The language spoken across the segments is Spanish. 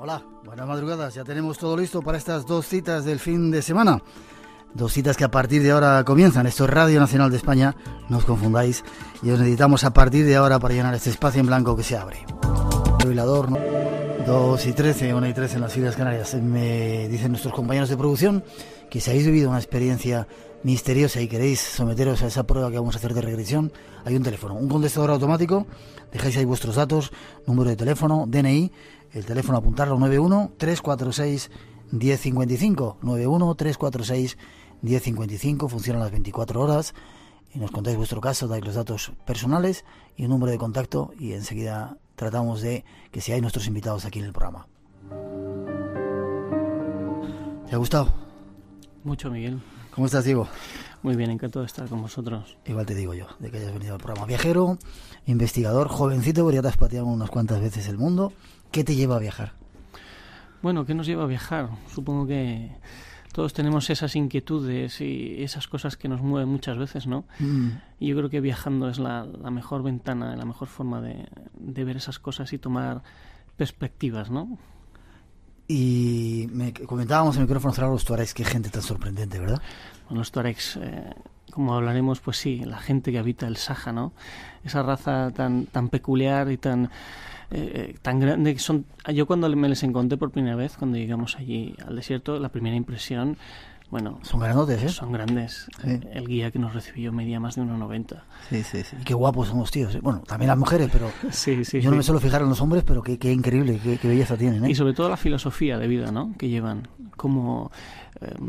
Hola, buenas madrugadas. Ya tenemos todo listo para estas 2 citas del fin de semana. 2 citas que a partir de ahora comienzan. Esto es Radio Nacional de España, no os confundáis. Y os necesitamos a partir de ahora para llenar este espacio en blanco que se abre. Jubilador, ¿no? 2:13, 1:13 en las Islas Canarias. Me dicen nuestros compañeros de producción que si habéis vivido una experiencia misteriosa y queréis someteros a esa prueba que vamos a hacer de regresión, hay un teléfono, un contestador automático, dejáis ahí vuestros datos, número de teléfono, DNI, el teléfono apuntarlo 91-346-1055, 91-346-1055, funciona las 24 horas y nos contáis vuestro caso, dais los datos personales y un número de contacto y enseguida tratamos de que seáis nuestros invitados aquí en el programa. ¿Te ha gustado? Mucho, Miguel. ¿Cómo estás, Diego? Muy bien, encantado de estar con vosotros. Igual te digo yo, de que hayas venido al programa. Viajero, investigador, jovencito, porque ya te has pateado unas cuantas veces el mundo. ¿Qué te lleva a viajar? Bueno, ¿qué nos lleva a viajar? Supongo que todos tenemos esas inquietudes y esas cosas que nos mueven muchas veces, ¿no? Y yo creo que viajando es la mejor ventana, la mejor forma de ver esas cosas y tomar perspectivas, ¿no? Y comentábamos en micrófono cerrado los tuaregs, qué gente tan sorprendente, ¿verdad? Bueno, los tuaregs, como hablaremos, pues sí, la gente que habita el Saja, ¿no? Esa raza tan peculiar y tan grande que son. Yo cuando me les encontré por primera vez, cuando llegamos allí al desierto, la primera impresión, bueno, son grandotes, ¿eh? Son grandes. Sí. El guía que nos recibió medía más de 1,90. Sí. Y qué guapos son los tíos, ¿eh? Bueno, también las mujeres, pero sí, yo no me suelo fijar en los hombres, pero qué increíble, qué belleza tienen, ¿eh? Y sobre todo la filosofía de vida, ¿no? Que llevan, como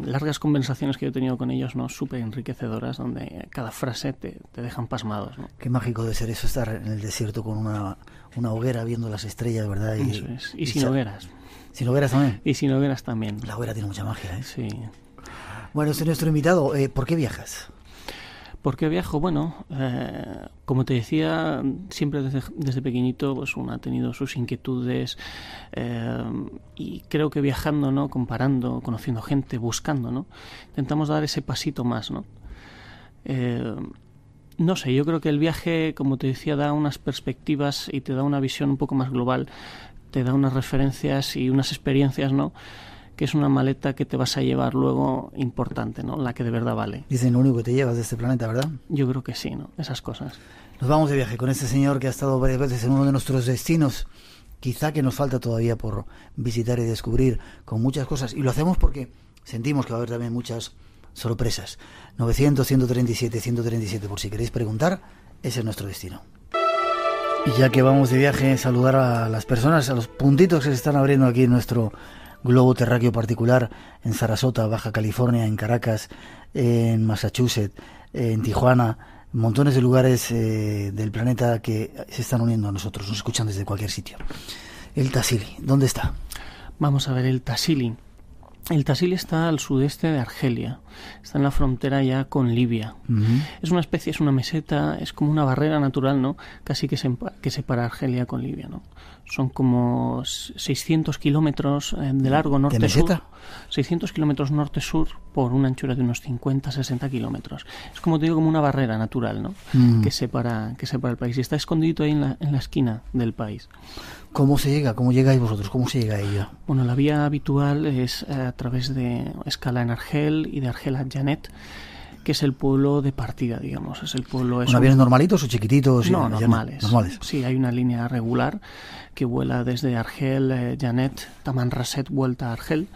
largas conversaciones que yo he tenido con ellos, ¿no? Súper enriquecedoras, donde cada frase te dejan pasmados, ¿no? Qué mágico debe ser eso, estar en el desierto con una hoguera viendo las estrellas, ¿verdad? Eso es. Y sin hogueras. ¿Sin hogueras también? Y sin hogueras también. La hoguera tiene mucha magia, ¿eh? Sí. Bueno, este es nuestro invitado. ¿Por qué viajas? ¿Por qué viajo? Bueno, como te decía, siempre desde pequeñito pues uno ha tenido sus inquietudes y creo que viajando, ¿no? Comparando, conociendo gente, buscando, ¿no? Intentamos dar ese pasito más, ¿no? No sé, yo creo que el viaje, como te decía, da unas perspectivas y te da una visión un poco más global, te da unas referencias y unas experiencias, ¿no? Que es una maleta que te vas a llevar luego importante, ¿no? La que de verdad vale. Dicen lo único que te llevas de este planeta, ¿verdad? Yo creo que sí, ¿no? Esas cosas. Nos vamos de viaje con este señor que ha estado varias veces en uno de nuestros destinos, quizá que nos falta todavía por visitar y descubrir con muchas cosas. Y lo hacemos porque sentimos que va a haber también muchas sorpresas. 900-137-137, por si queréis preguntar, ese es nuestro destino. Y ya que vamos de viaje, saludar a las personas, a los puntitos que se están abriendo aquí en nuestro globo terráqueo particular, en Sarasota, Baja California, en Caracas, en Massachusetts, en Tijuana, montones de lugares del planeta que se están uniendo a nosotros, nos escuchan desde cualquier sitio. El Tassili, ¿dónde está? Vamos a ver el Tassili. El Tassili está al sudeste de Argelia, está en la frontera ya con Libia. Es una especie, es una meseta, es como una barrera natural, ¿no? Casi que separa Argelia con Libia, ¿no? Son como 600 kilómetros de largo norte-sur. ¿De meseta? 600 kilómetros norte-sur por una anchura de unos 50-60 kilómetros. Es como te digo, como una barrera natural, ¿no? Que separa el país. Y está escondido ahí en la esquina del país. ¿Cómo se llega? ¿Cómo llegáis vosotros? ¿Cómo se llega a ella? Bueno, la vía habitual es a través de escala en Argel y de Argel a Janet, que es el pueblo de partida, digamos. Es el pueblo. ¿Aviones normalitos o chiquititos? No, normales. Sí, hay una línea regular que vuela desde Argel, Janet, Tamanrasset, vuelta a Argel.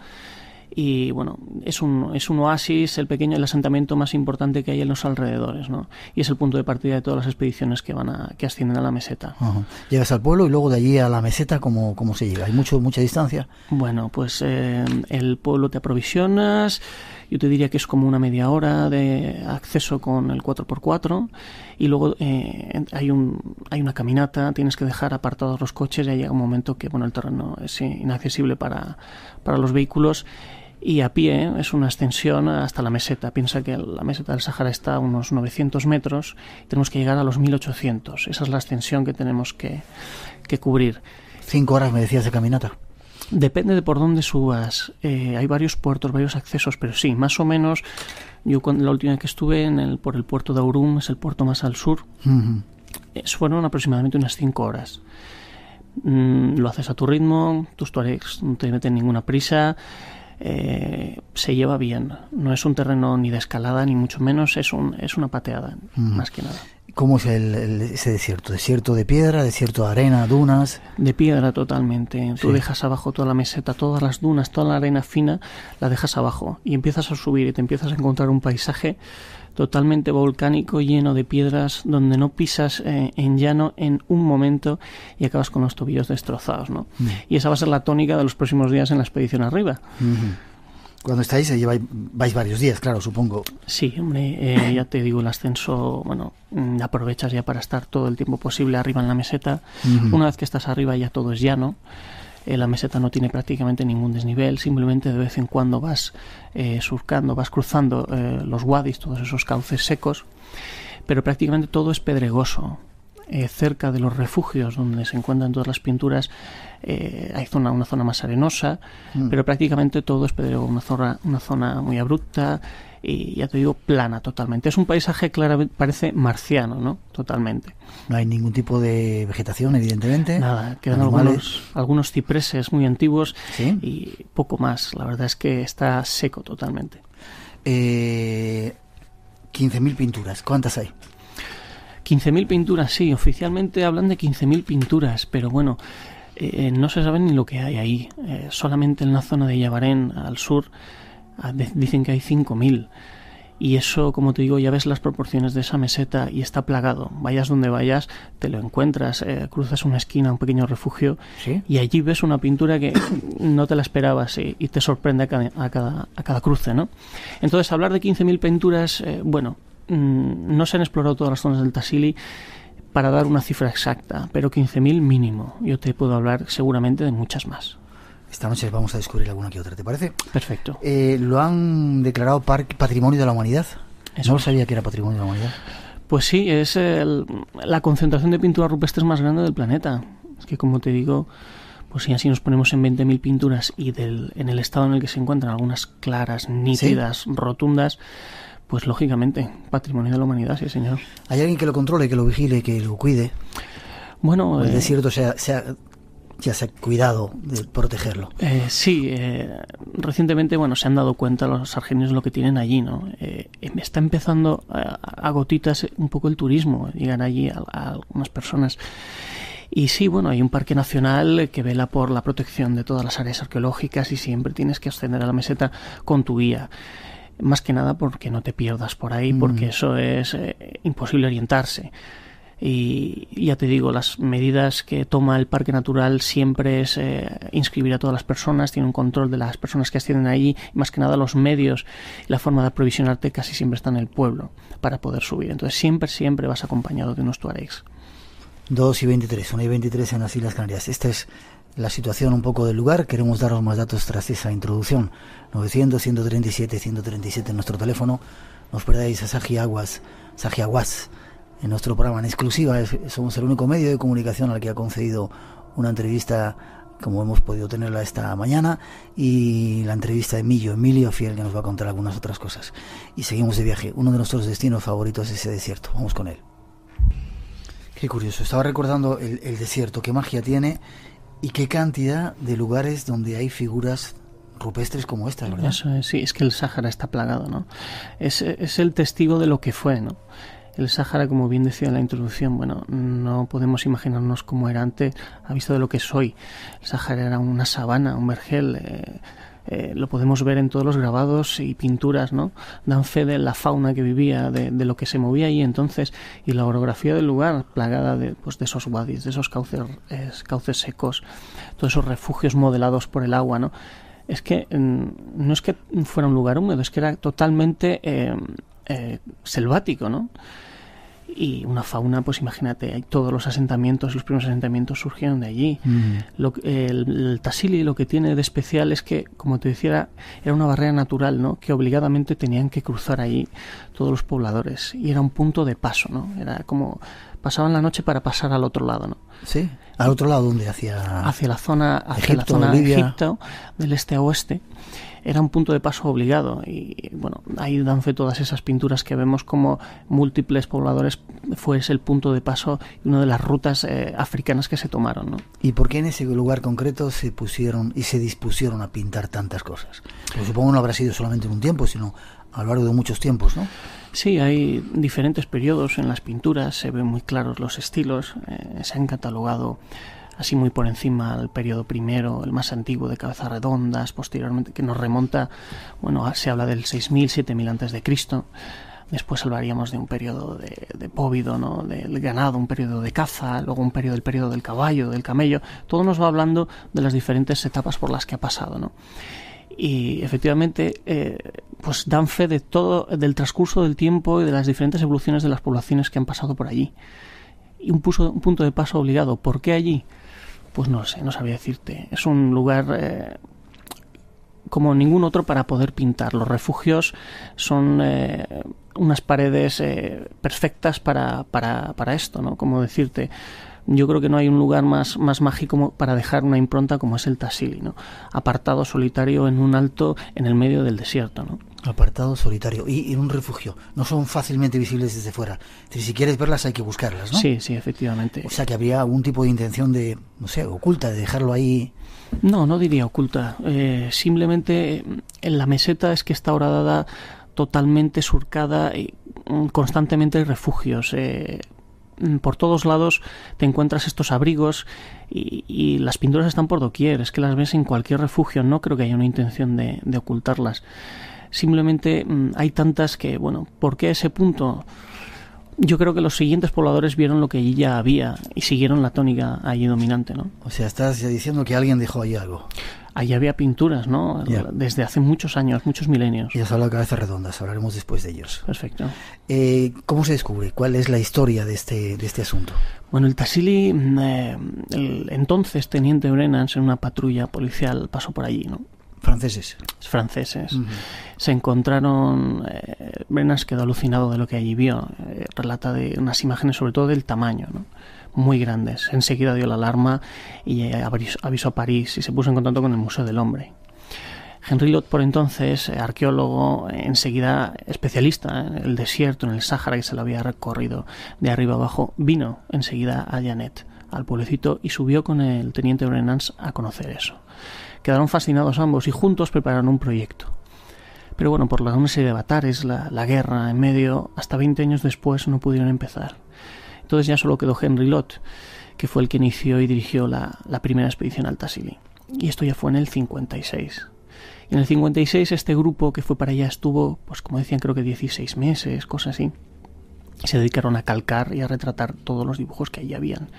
Y bueno, es un oasis, el asentamiento más importante que hay en los alrededores, ¿no? Y es el punto de partida de todas las expediciones que ascienden a la meseta. Llegas al pueblo y luego de allí a la meseta, ¿cómo se llega? ¿Hay mucha distancia? Bueno, pues el pueblo te aprovisionas. Yo te diría que es como una media hora de acceso con el 4x4 y luego hay una caminata, tienes que dejar apartados los coches y llega un momento que el terreno es inaccesible para los vehículos y a pie es una extensión hasta la meseta. Piensa que la meseta del Sahara está a unos 900 metros y tenemos que llegar a los 1800. Esa es la extensión que tenemos que cubrir. 5 horas me decías de caminata. Depende de por dónde subas. Hay varios puertos, varios accesos, pero sí, más o menos. Yo la última vez que estuve por el puerto de Aurum, es el puerto más al sur, fueron aproximadamente unas 5 horas. Lo haces a tu ritmo, tus tuaregs no te meten ninguna prisa, se lleva bien. No es un terreno ni de escalada, ni mucho menos, es una pateada, más que nada. ¿Cómo es ese desierto? ¿Desierto de piedra, desierto de arena, dunas? De piedra totalmente. Sí. Tú dejas abajo toda la meseta, todas las dunas, toda la arena fina, la dejas abajo y empiezas a subir y te empiezas a encontrar un paisaje totalmente volcánico, lleno de piedras, donde no pisas en llano en un momento y acabas con los tobillos destrozados, ¿no? Y esa va a ser la tónica de los próximos días en la expedición arriba. Cuando estáis, vais varios días, claro, supongo. Sí, hombre, ya te digo, el ascenso, bueno, aprovechas ya para estar todo el tiempo posible arriba en la meseta. Una vez que estás arriba ya todo es llano. La meseta no tiene prácticamente ningún desnivel, simplemente de vez en cuando vas surcando, vas cruzando los wadis, todos esos cauces secos, pero prácticamente todo es pedregoso. Cerca de los refugios donde se encuentran todas las pinturas hay una zona más arenosa, pero prácticamente todo es pedregoso, una zona muy abrupta y ya te digo, plana totalmente. Es un paisaje claramente, parece marciano, ¿no? Totalmente. No hay ningún tipo de vegetación, evidentemente. Nada, quedan algunos cipreses muy antiguos. ¿Sí? Y poco más. La verdad es que está seco totalmente. 15.000 pinturas, ¿cuántas hay? 15.000 pinturas, sí, oficialmente hablan de 15.000 pinturas, pero bueno, no se sabe ni lo que hay ahí. Solamente en la zona de Yabarén, al sur, dicen que hay 5.000. Y eso, como te digo, ya ves las proporciones de esa meseta y está plagado. Vayas donde vayas, te lo encuentras, cruzas una esquina, un pequeño refugio, ¿sí? Y allí ves una pintura que no te la esperabas y te sorprende a cada cruce, ¿no? Entonces, hablar de 15.000 pinturas, bueno, no se han explorado todas las zonas del Tassili para dar una cifra exacta, pero 15.000 mínimo. Yo te puedo hablar seguramente de muchas más. Esta noche vamos a descubrir alguna que otra, ¿te parece? Perfecto. ¿Lo han declarado Patrimonio de la Humanidad? Eso. No sabía que era Patrimonio de la Humanidad. Pues sí, es la concentración de pinturas rupestres más grande del planeta. Es que, como te digo, pues si así nos ponemos en 20.000 pinturas y en el estado en el que se encuentran algunas claras, nítidas, ¿sí? Rotundas, pues lógicamente, Patrimonio de la Humanidad, sí señor. ¿Hay alguien que lo controle, que lo vigile, que lo cuide? Bueno, el desierto ya se ha cuidado de protegerlo. Sí, recientemente, bueno, se han dado cuenta los argelinos lo que tienen allí, ¿no? Está empezando a gotitas un poco el turismo, llegan allí a algunas personas. Y sí, bueno, hay un parque nacional que vela por la protección de todas las áreas arqueológicas y siempre tienes que ascender a la meseta con tu guía. Más que nada porque no te pierdas por ahí, porque eso es imposible orientarse. Y ya te digo, las medidas que toma el Parque Natural siempre es inscribir a todas las personas, tiene un control de las personas que ascienden allí, y más que nada los medios y la forma de aprovisionarte casi siempre está en el pueblo para poder subir. Entonces siempre vas acompañado de unos tuaregs. 2:23, 1:23 en las Islas Canarias. Esta es la situación un poco del lugar. Queremos daros más datos tras esa introducción. 900-137-137 en nuestro teléfono. Nos perdáis a Saji Aguas en nuestro programa en exclusiva. Somos el único medio de comunicación al que ha concedido una entrevista como hemos podido tenerla esta mañana, y la entrevista de Emilio Fiel, que nos va a contar algunas otras cosas. Y seguimos de viaje. Uno de nuestros destinos favoritos es ese desierto. Vamos con él. Qué curioso, estaba recordando el desierto, qué magia tiene y qué cantidad de lugares donde hay figuras rupestres como esta, ¿verdad? Eso es, sí, es que el Sáhara está plagado, ¿no? Es el testigo de lo que fue, ¿no? El Sáhara, como bien decía en la introducción, bueno, no podemos imaginarnos cómo era antes a vista de lo que es hoy. El Sáhara era una sabana, un vergel, lo podemos ver en todos los grabados y pinturas, ¿no? Dan fe de la fauna que vivía, de lo que se movía ahí entonces, y la orografía del lugar plagada de esos wadis, de esos cauces secos, todos esos refugios modelados por el agua, ¿no? Es que no es que fuera un lugar húmedo, es que era totalmente selvático, ¿no? Y una fauna, pues imagínate, todos los asentamientos, los primeros asentamientos surgieron de allí. El Tassili lo que tiene de especial es que, como te decía, era una barrera natural, ¿no? Que obligadamente tenían que cruzar allí todos los pobladores, y era un punto de paso, ¿no? Era como pasaban la noche para pasar al otro lado, ¿no? Sí. ¿Al otro lado dónde? Hacia la zona Egipto, Libia. Egipto, del este a oeste. era un punto de paso obligado y bueno, ahí dan fe todas esas pinturas que vemos como múltiples pobladores fue el punto de paso y una de las rutas africanas que se tomaron, ¿no? ¿Y por qué en ese lugar concreto se pusieron y se dispusieron a pintar tantas cosas? Pues supongo no habrá sido solamente en un tiempo, sino a lo largo de muchos tiempos, ¿no? Sí, hay diferentes periodos en las pinturas, se ven muy claros los estilos, se han catalogado así muy por encima el periodo primero, el más antiguo de cabezas redondas, posteriormente que nos remonta, bueno, se habla del 6000, 7000 antes de Cristo. Después hablaríamos de un periodo de póvido, ¿no? Del ganado, un periodo de caza, luego el periodo del caballo, del camello. Todo nos va hablando de las diferentes etapas por las que ha pasado, ¿no? Y efectivamente pues dan fe de todo, del transcurso del tiempo y de las diferentes evoluciones de las poblaciones que han pasado por allí. Y un punto de paso obligado. ¿Por qué allí? Pues no sé, no sabría decirte. Es un lugar como ningún otro para poder pintar. Los refugios son unas paredes perfectas para esto, ¿no? Como decirte, yo creo que no hay un lugar más mágico para dejar una impronta como es el Tassili, ¿no? Apartado, solitario, en un alto, en el medio del desierto, ¿no? Apartado, solitario. Y en un refugio. No son fácilmente visibles desde fuera. Es decir, si quieres verlas hay que buscarlas, ¿no? Sí, efectivamente. O sea, que habría algún tipo de intención de, no sé, oculta, de dejarlo ahí. No diría oculta. Simplemente en la meseta es que está horadada totalmente surcada y constantemente hay refugios. Por todos lados te encuentras estos abrigos y las pinturas están por doquier, es que las ves en cualquier refugio, no creo que haya una intención de ocultarlas. Simplemente hay tantas que, bueno, ¿por qué ese punto? Yo creo que los siguientes pobladores vieron lo que allí ya había y siguieron la tónica allí dominante, ¿no? O sea, estás diciendo que alguien dejó allí algo. Allí había pinturas, ¿no? Yeah. Desde hace muchos años, muchos milenios. Y has hablado de cabezas redondas, hablaremos después de ellos. Perfecto. ¿Cómo se descubre? ¿Cuál es la historia de este asunto? Bueno, el Tassili, el entonces teniente Brenans en una patrulla policial pasó por allí, ¿no? Franceses. Uh-huh. Se encontraron, Brenans quedó alucinado de lo que allí vio, relata de unas imágenes sobre todo del tamaño, ¿no? Muy grandes. Enseguida dio la alarma y avisó a París y se puso en contacto con el Museo del Hombre. Henry Lot, por entonces, arqueólogo, enseguida especialista en el desierto, en el Sáhara, que se lo había recorrido de arriba abajo, vino enseguida a Janet, al pueblecito, y subió con el teniente Brenans a conocer eso. Quedaron fascinados ambos y juntos prepararon un proyecto. Pero bueno, por una serie de avatares, la guerra en medio, hasta 20 años después no pudieron empezar. Entonces ya solo quedó Henry Lot, que fue el que inició y dirigió la primera expedición al Tassili. Y esto ya fue en el 56. Y en el 56 este grupo que fue para allá estuvo, pues como decían, creo que 16 meses, cosas así. Y se dedicaron a calcar y a retratar todos los dibujos que allí habían.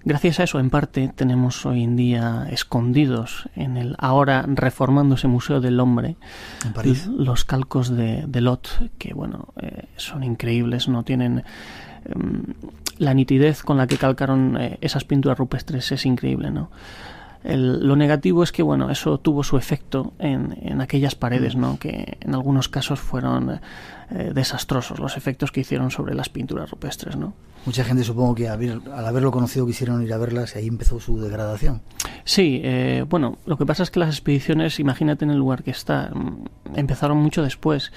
Gracias a eso, en parte, tenemos hoy en día escondidos en el ahora reformándose Museo del Hombre en París los calcos de Lot, que bueno, son increíbles, no tienen la nitidez con la que calcaron esas pinturas rupestres, es increíble, ¿no? Lo negativo es que bueno, eso tuvo su efecto en aquellas paredes, ¿no? Que en algunos casos fueron desastrosos los efectos que hicieron sobre las pinturas rupestres, ¿no? Mucha gente, supongo que al haberlo conocido quisieron ir a verlas y ahí empezó su degradación. Sí, bueno, lo que pasa es que las expediciones, imagínate en el lugar que está, empezaron mucho después.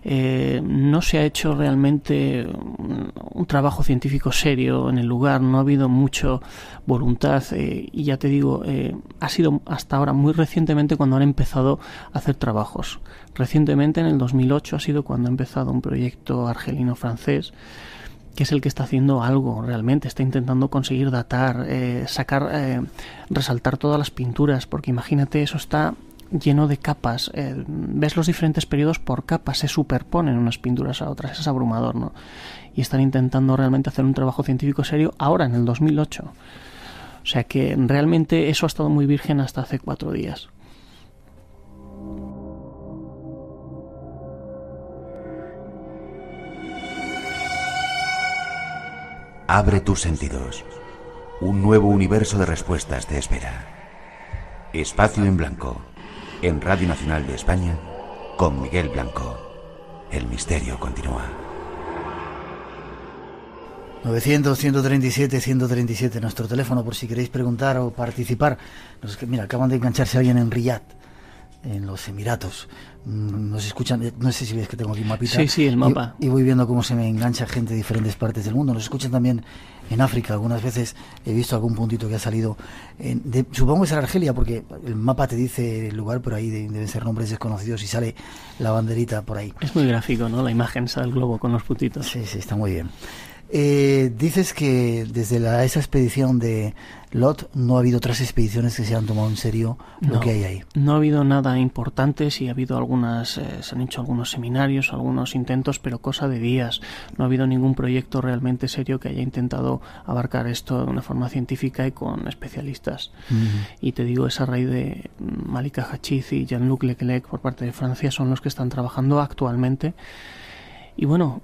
No se ha hecho realmente un trabajo científico serio en el lugar, no ha habido mucha voluntad y ya te digo, ha sido hasta ahora muy recientemente cuando han empezado a hacer trabajos. Recientemente, en el 2008, ha sido cuando ha empezado un proyecto argelino-francés que es el que está haciendo algo realmente, está intentando conseguir datar, resaltar todas las pinturas, porque imagínate, eso está lleno de capas, ves los diferentes periodos por capas, se superponen unas pinturas a otras, es abrumador, ¿no? Y están intentando realmente hacer un trabajo científico serio ahora, en el 2008. O sea que realmente eso ha estado muy virgen hasta hace 4 días. Abre tus sentidos. Un nuevo universo de respuestas te espera. Espacio en Blanco. En Radio Nacional de España, con Miguel Blanco. El misterio continúa. 900-137-137, nuestro teléfono por si queréis preguntar o participar. Mira, acaban de engancharse alguien en Riyadh. en los Emiratos. Nos escuchan, no sé si ves que tengo aquí un mapita. Sí, el mapa. Y voy viendo cómo se me engancha gente de diferentes partes del mundo. Nos escuchan también en África. Algunas veces he visto algún puntito que ha salido. Supongo que será Argelia, porque el mapa te dice el lugar, pero ahí deben ser nombres desconocidos y sale la banderita por ahí. Es muy gráfico, ¿no? La imagen del globo con los puntitos. Sí, está muy bien. Dices que desde esa expedición de Lot no ha habido otras expediciones que se han tomado en serio lo que hay ahí. No ha habido nada importante, sí ha habido algunas, se han hecho algunos seminarios, algunos intentos, pero cosa de días. No ha habido ningún proyecto realmente serio que haya intentado abarcar esto de una forma científica y con especialistas. Y te digo, esa raíz de Malika Hachiz y Jean-Luc Leclerc por parte de Francia son los que están trabajando actualmente. Y bueno,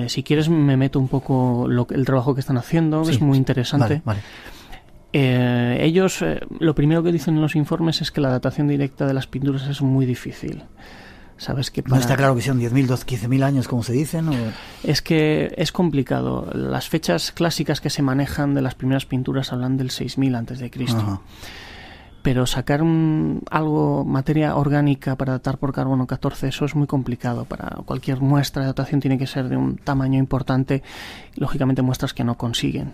si quieres me meto un poco el trabajo que están haciendo, sí, es muy interesante. Vale. Ellos, lo primero que dicen en los informes es que la datación directa de las pinturas es muy difícil. ¿Sabes que no está claro que sean 10.000, 15.000 años, como se dicen? ¿O? Es que es complicado. Las fechas clásicas que se manejan de las primeras pinturas hablan del 6.000 antes de Cristo. Ajá. Pero sacar materia orgánica para datar por carbono 14, eso es muy complicado. Para cualquier muestra de datación tiene que ser de un tamaño importante, lógicamente muestras que no consiguen.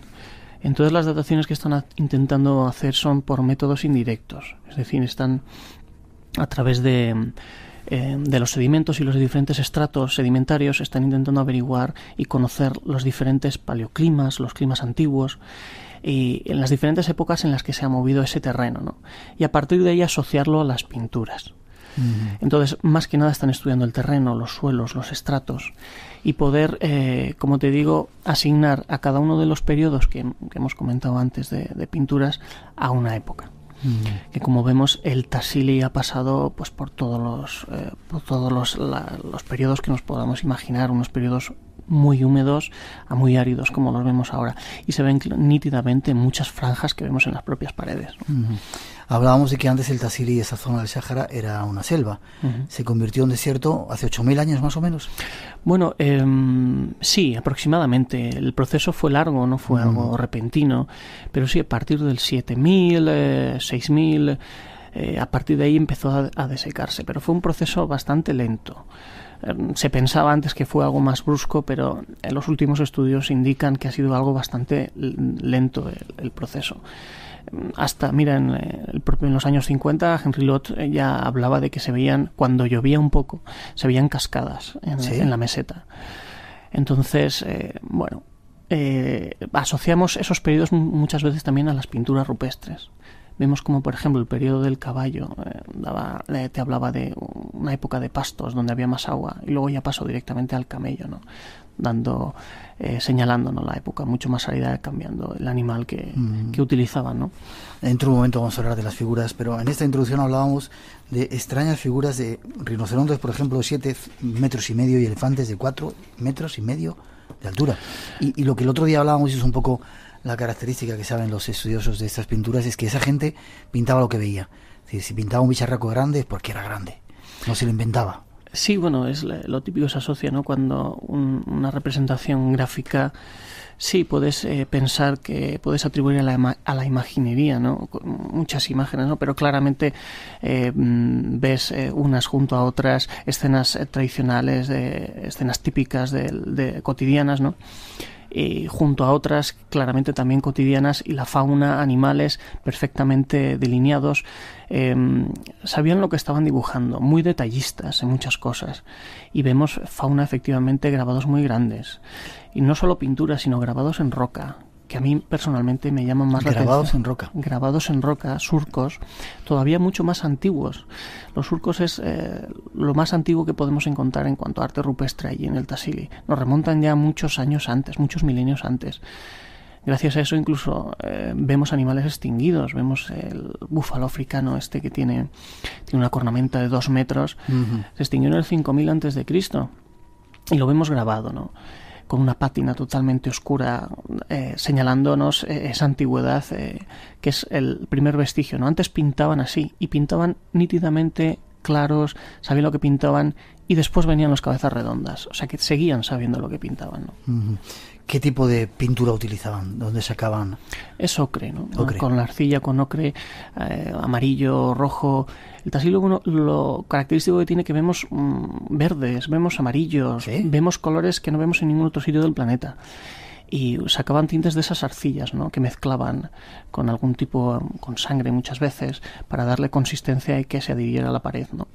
Entonces las dataciones que están intentando hacer son por métodos indirectos, es decir, están a través de los sedimentos y los diferentes estratos sedimentarios, están intentando averiguar y conocer los diferentes paleoclimas, los climas antiguos, y en las diferentes épocas en las que se ha movido ese terreno, ¿no? Y a partir de ahí asociarlo a las pinturas. Entonces, más que nada están estudiando el terreno, los suelos, los estratos y poder, como te digo, asignar a cada uno de los periodos que hemos comentado antes de pinturas a una época. Que como vemos, el Tassili ha pasado pues por todos los periodos que nos podamos imaginar, unos periodos muy húmedos a muy áridos como los vemos ahora, y se ven nítidamente muchas franjas que vemos en las propias paredes, ¿no? Hablábamos de que antes el Tassili, esa zona del Sáhara, era una selva. Se convirtió en desierto hace 8.000 años más o menos. Bueno, sí, aproximadamente. El proceso fue largo, no fue algo repentino, pero sí, a partir del 7.000, 6.000, a partir de ahí empezó a desecarse, pero fue un proceso bastante lento. Se pensaba antes que fue algo más brusco, pero en los últimos estudios indican que ha sido algo bastante lento el proceso. Hasta, mira, en los años 50, Henry Lot ya hablaba de que se veían, cuando llovía un poco, se veían cascadas en la meseta. Entonces, asociamos esos periodos muchas veces también a las pinturas rupestres. Vemos como, por ejemplo, el periodo del caballo te hablaba de una época de pastos donde había más agua, y luego ya pasó directamente al camello, ¿no? Señalándonos la época mucho más árida, cambiando el animal que utilizaban, ¿no? Dentro de un momento vamos a hablar de las figuras, pero en esta introducción hablábamos de extrañas figuras de rinocerontes, por ejemplo, 7,5 metros y elefantes de 4,5 metros de altura. Y lo que el otro día hablábamos, y es un poco la característica que saben los estudiosos de estas pinturas, es que esa gente pintaba lo que veía. Es decir, si pintaba un bicharraco grande es porque era grande, no se lo inventaba. Sí, bueno, es lo típico, se asocia, ¿no? Cuando una representación gráfica, sí, puedes pensar que puedes atribuir a la imaginería, ¿no? Muchas imágenes, ¿no? Pero claramente ves unas junto a otras escenas tradicionales, escenas típicas de cotidianas, ¿no? Y junto a otras claramente también cotidianas, y la fauna, animales perfectamente delineados, sabían lo que estaban dibujando, muy detallistas en muchas cosas, y vemos fauna efectivamente, grabados muy grandes, y no solo pinturas sino grabados en roca, que a mí personalmente me llaman más la atención. Grabados en roca, surcos, todavía mucho más antiguos. Los surcos es lo más antiguo que podemos encontrar en cuanto a arte rupestre allí en el Tassili. Nos remontan ya muchos años antes, muchos milenios antes. Gracias a eso incluso vemos animales extinguidos. Vemos el búfalo africano que tiene una cornamenta de 2 metros. Se extinguió en el 5000 antes de Cristo, y lo vemos grabado, ¿no? Con una pátina totalmente oscura, señalándonos esa antigüedad, que es el primer vestigio, ¿no? Antes pintaban así, y pintaban nítidamente, claros, sabían lo que pintaban, y después venían los cabezas redondas, o sea que seguían sabiendo lo que pintaban, ¿no? ¿Qué tipo de pintura utilizaban? ¿Dónde sacaban? Es ocre, ¿no? Ocre. Con la arcilla, con ocre, amarillo, rojo. El Tassili lo característico que tiene que vemos verdes, vemos amarillos, ¿Sí? vemos colores que no vemos en ningún otro sitio del planeta. Y sacaban tintes de esas arcillas, ¿no? Que mezclaban con algún tipo, con sangre muchas veces, para darle consistencia y que se adhiriera a la pared, ¿no?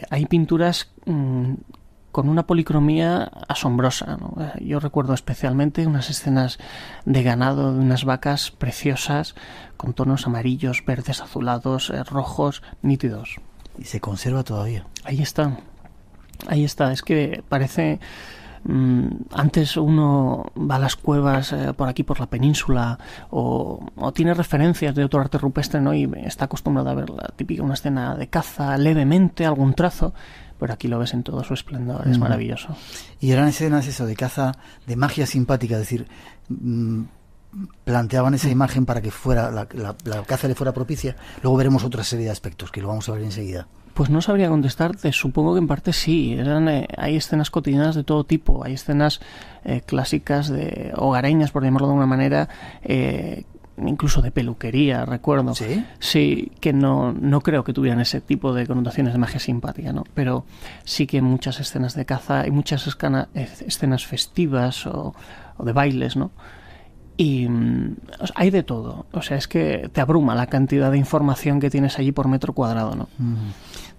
Hay pinturas con una policromía asombrosa, ¿no? Yo recuerdo especialmente unas escenas de ganado de unas vacas preciosas con tonos amarillos, verdes, azulados, rojos, nítidos. Y se conserva todavía. Ahí está. Es que parece... antes uno va a las cuevas por aquí, por la península, o tiene referencias de otro arte rupestre, ¿no? Y está acostumbrado a ver la típica, una escena de caza, levemente, algún trazo, pero aquí lo ves en todo su esplendor, es maravilloso. Y eran escenas eso de caza, de magia simpática, es decir, planteaban esa imagen para que fuera la caza le fuera propicia. Luego veremos otra serie de aspectos que lo vamos a ver enseguida. Pues no sabría contestarte, supongo que en parte sí. Hay escenas cotidianas de todo tipo, hay escenas clásicas de hogareñas, por llamarlo de una manera, incluso de peluquería, recuerdo. ¿Sí? Sí, que no creo que tuvieran ese tipo de connotaciones de magia simpática, ¿no? Pero sí que muchas escenas de caza, hay muchas escenas festivas o de bailes, ¿no? Y hay de todo. O sea, es que te abruma la cantidad de información que tienes allí por metro cuadrado, ¿no?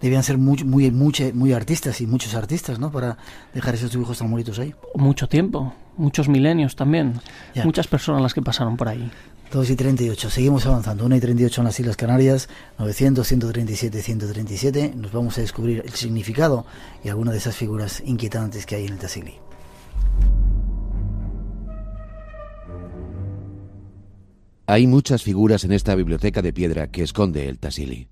Debían ser muy artistas y muchos artistas, ¿no? Para dejar esos dibujos tan bonitos ahí. Mucho tiempo, muchos milenios también. Ya. Muchas personas las que pasaron por ahí. 2:38, seguimos avanzando. 1:38 en las Islas Canarias, 900, 137, 137. Nos vamos a descubrir el significado y alguna de esas figuras inquietantes que hay en el Tassili. Hay muchas figuras en esta biblioteca de piedra que esconde el Tassili.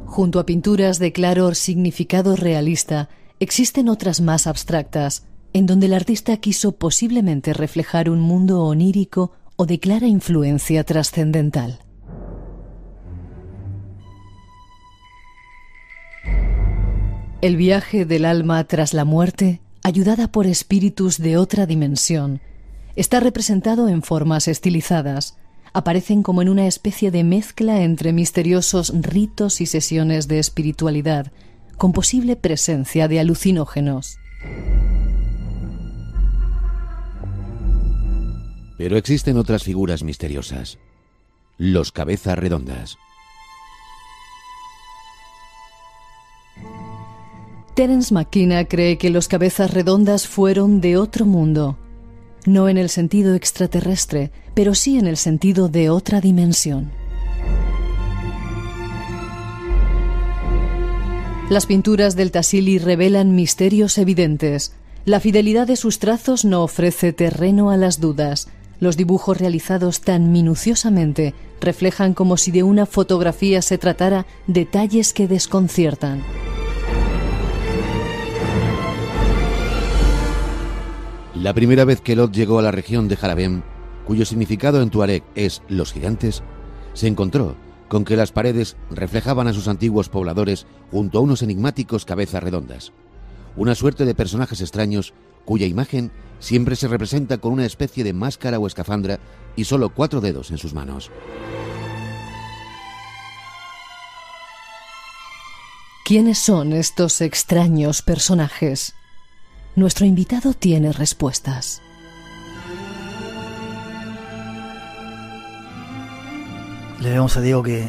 Junto a pinturas de claro significado realista, existen otras más abstractas, en donde el artista quiso posiblemente reflejar un mundo onírico o de clara influencia trascendental. El viaje del alma tras la muerte, ayudada por espíritus de otra dimensión, está representado en formas estilizadas. Aparecen como en una especie de mezcla entre misteriosos ritos y sesiones de espiritualidad, con posible presencia de alucinógenos. Pero existen otras figuras misteriosas. Los cabezas redondas. Terence McKenna cree que los cabezas redondas fueron de otro mundo, no en el sentido extraterrestre, pero sí en el sentido de otra dimensión. Las pinturas del Tassili revelan misterios evidentes. La fidelidad de sus trazos no ofrece terreno a las dudas. Los dibujos realizados tan minuciosamente reflejan como si de una fotografía se tratara detalles que desconciertan. La primera vez que Lot llegó a la región de Jalabem, cuyo significado en tuareg es los gigantes, se encontró con que las paredes reflejaban a sus antiguos pobladores junto a unos enigmáticos cabezas redondas, una suerte de personajes extraños cuya imagen siempre se representa con una especie de máscara o escafandra y solo 4 dedos en sus manos. ¿Quiénes son estos extraños personajes? Nuestro invitado tiene respuestas. Le vemos a Diego que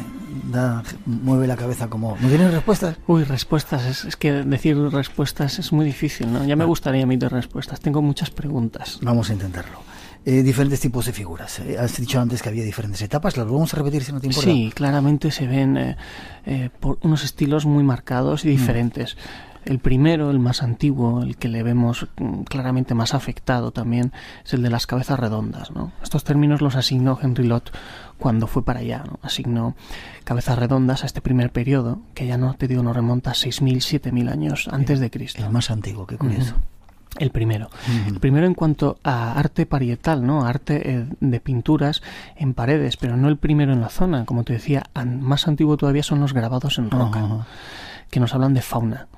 mueve la cabeza como... ¿No tienes respuestas? Uy, respuestas, es que decir respuestas es muy difícil, ¿no? Ya me gustaría a mí de respuestas, tengo muchas preguntas. Vamos a intentarlo. Diferentes tipos de figuras. Has dicho antes que había diferentes etapas, ¿las vamos a repetir si no te importa? Sí, claramente se ven por unos estilos muy marcados y diferentes. El primero, el más antiguo, el que le vemos claramente más afectado también, es el de las cabezas redondas, ¿no? Estos términos los asignó Henry Lot cuando fue para allá, ¿no? Asignó cabezas redondas a este primer periodo, que ya no remonta a 6.000, 7.000 años antes de Cristo. El más antiguo, qué curioso. El primero. El primero en cuanto a arte parietal, ¿no? Arte de pinturas en paredes, pero no el primero en la zona. Como te decía, más antiguo todavía son los grabados en roca, que nos hablan de fauna.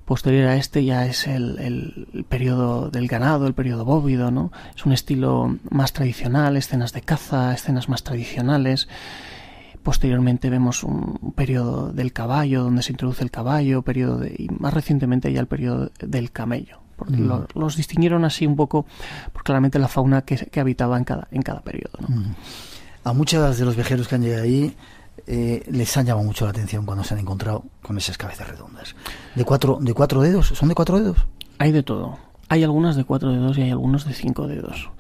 Posterior a este ya es el periodo del ganado, el periodo bóvido, ¿no? Es un estilo más tradicional, escenas de caza, escenas más tradicionales. Posteriormente vemos un periodo del caballo, donde se introduce el caballo, y más recientemente ya el periodo del camello. Porque los distinguieron así un poco por claramente la fauna que habitaba en cada periodo, ¿no? A muchos de los viajeros que han llegado ahí les han llamado mucho la atención cuando se han encontrado con esas cabezas redondas. ¿De cuatro dedos? ¿Son de 4 dedos? Hay de todo. Hay algunas de 4 dedos y hay algunos de 5 dedos.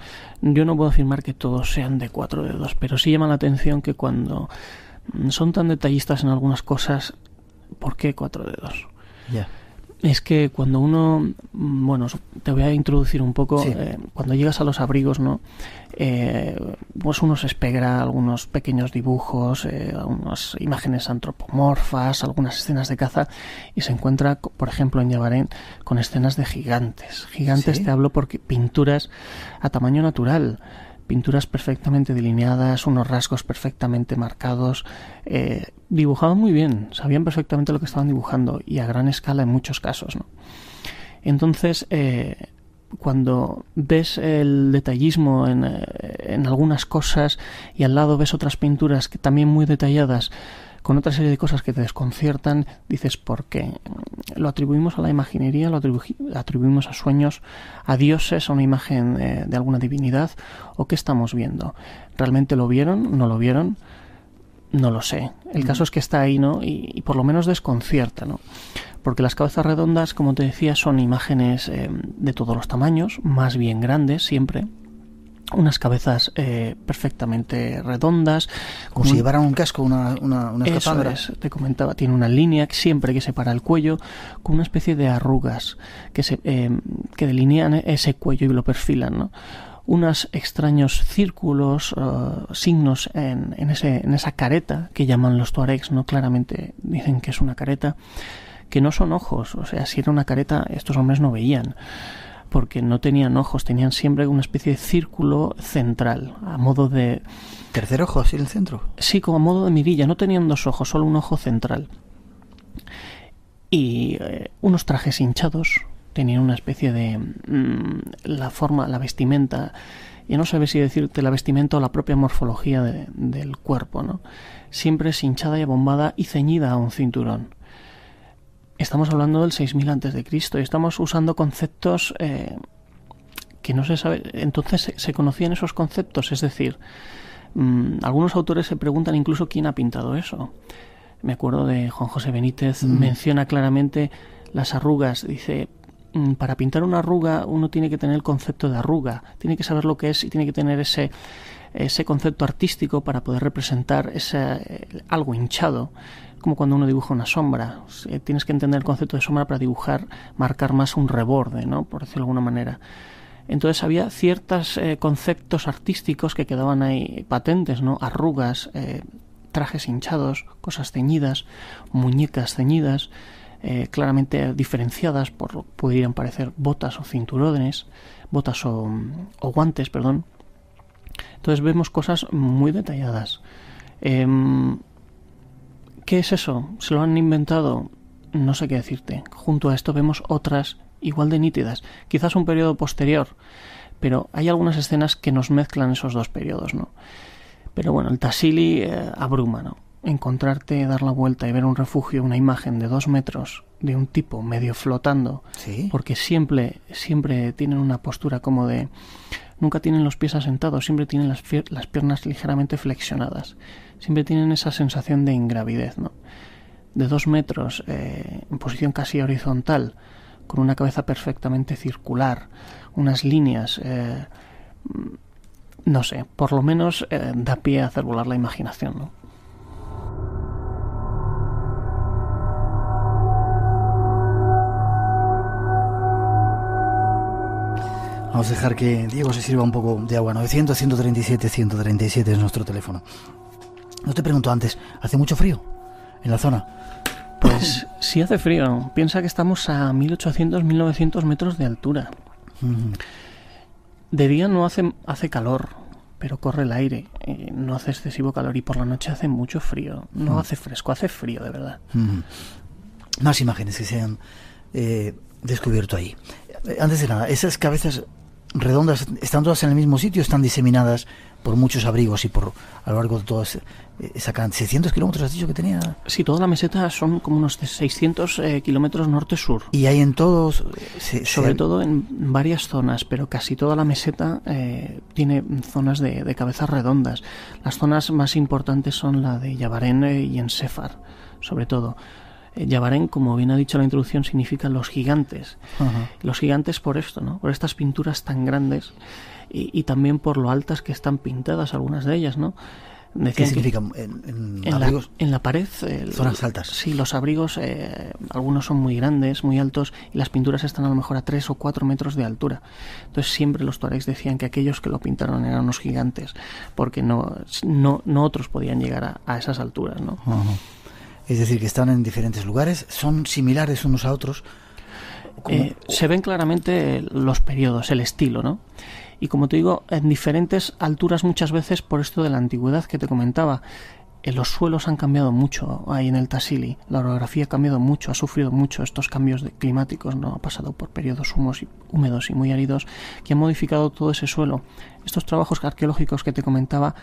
Yo no puedo afirmar que todos sean de 4 dedos, pero sí llama la atención que cuando son tan detallistas en algunas cosas, ¿por qué 4 dedos? Ya. Es que cuando uno, bueno, te voy a introducir un poco, sí. Cuando llegas a los abrigos, ¿no? Pues uno se espera algunos pequeños dibujos, unas imágenes antropomorfas, algunas escenas de caza, y se encuentra, por ejemplo, en Yabarén, con escenas de gigantes. Gigantes, ¿sí? Te hablo porque pinturas a tamaño natural, pinturas perfectamente delineadas, unos rasgos perfectamente marcados, dibujaban muy bien, sabían perfectamente lo que estaban dibujando y a gran escala en muchos casos, ¿no? Entonces, cuando ves el detallismo en algunas cosas y al lado ves otras pinturas que también muy detalladas, con otra serie de cosas que te desconciertan, dices, ¿por qué? Lo atribuimos a la imaginería, lo atribuimos a sueños, a dioses, a una imagen de alguna divinidad, ¿o qué estamos viendo? ¿Realmente lo vieron? ¿No lo vieron? No lo sé. El caso es que está ahí, ¿no? Y por lo menos desconcierta, ¿no? Porque las cabezas redondas, como te decía, son imágenes de todos los tamaños, más bien grandes siempre. Unas cabezas perfectamente redondas. Como si llevaran un casco, una escapandra. Eso es, te comentaba, tiene una línea siempre que separa el cuello, con una especie de arrugas que delinean ese cuello y lo perfilan, ¿no? Unos extraños círculos, signos en esa careta que llaman los tuaregs, ¿no? Claramente dicen que es una careta, que no son ojos. O sea, si era una careta, estos hombres no veían, porque no tenían ojos, tenían siempre una especie de círculo central, a modo de... ¿Tercer ojo, así en el centro? Sí, como a modo de mirilla, no tenían 2 ojos, solo un ojo central. Y unos trajes hinchados, tenían una especie de... la forma, la vestimenta, ya no sabes si decirte la vestimenta o la propia morfología del cuerpo, ¿no? Siempre es hinchada y abombada y ceñida a un cinturón. Estamos hablando del 6000 a.C. y estamos usando conceptos que no se sabe. Entonces se conocían esos conceptos, es decir, algunos autores se preguntan incluso quién ha pintado eso. Me acuerdo de Juan José Benítez, menciona claramente las arrugas, dice, para pintar una arruga uno tiene que tener el concepto de arruga, tiene que saber lo que es y tiene que tener ese concepto artístico para poder representar algo hinchado. Como cuando uno dibuja una sombra, tienes que entender el concepto de sombra para dibujar, marcar más un reborde, ¿no? Por decirlo de alguna manera. Entonces había ciertos conceptos artísticos que quedaban ahí patentes, ¿no? Arrugas, trajes hinchados, cosas ceñidas, muñecas ceñidas, claramente diferenciadas por podrían parecer botas o cinturones, botas o guantes, perdón. Entonces vemos cosas muy detalladas. ¿Qué es eso? ¿Se lo han inventado? No sé qué decirte. Junto a esto vemos otras igual de nítidas, quizás un periodo posterior, pero hay algunas escenas que nos mezclan esos dos periodos, ¿no? Pero bueno, el Tassili abruma, ¿no? Encontrarte, dar la vuelta y ver un refugio, una imagen de 2 metros de un tipo medio flotando, ¿sí? Porque siempre tienen una postura como de... Nunca tienen los pies asentados, siempre tienen las piernas ligeramente flexionadas. Siempre tienen esa sensación de ingravidez, ¿no? De 2 metros, en posición casi horizontal, con una cabeza perfectamente circular, unas líneas... no sé, por lo menos da pie a hacer volar la imaginación, ¿no? Vamos a dejar que Diego se sirva un poco de agua. 900-137-137 es nuestro teléfono. No te pregunto antes, ¿hace mucho frío en la zona? Pues sí hace frío. Piensa que estamos a 1800-1900 metros de altura. De día no hace calor, pero corre el aire. No hace excesivo calor y por la noche hace mucho frío. No hace fresco, hace frío de verdad. Más imágenes que sean descubierto ahí. Antes de nada, esas cabezas redondas están todas en el mismo sitio, están diseminadas por muchos abrigos y a lo largo de toda esa cantidad. 600 kilómetros has dicho que tenía. Sí, toda la meseta son como unos 600 kilómetros norte-sur. Y hay en todos... Sobre todo en varias zonas, pero casi toda la meseta tiene zonas de cabezas redondas. Las zonas más importantes son la de Yabarén y en Sefar, sobre todo. Yabarén, como bien ha dicho la introducción, significa los gigantes. Uh-huh. Los gigantes por esto, ¿no? Por estas pinturas tan grandes y también por lo altas que están pintadas algunas de ellas, ¿no? ¿Qué significa? En la pared. Zonas altas. Sí, los abrigos, algunos son muy grandes, muy altos, y las pinturas están a lo mejor a 3 o 4 metros de altura. Entonces siempre los tuaregs decían que aquellos que lo pintaron eran unos gigantes, porque no otros podían llegar a esas alturas, ¿no? Uh-huh. Es decir, que están en diferentes lugares, son similares unos a otros. Se ven claramente los periodos, el estilo, ¿no? Y como te digo, en diferentes alturas muchas veces por esto de la antigüedad que te comentaba. Los suelos han cambiado mucho ahí en el Tassili, la orografía ha cambiado mucho, ha sufrido mucho estos cambios climáticos, ¿no? Ha pasado por periodos húmedos y muy áridos que han modificado todo ese suelo. Estos trabajos arqueológicos que te comentaba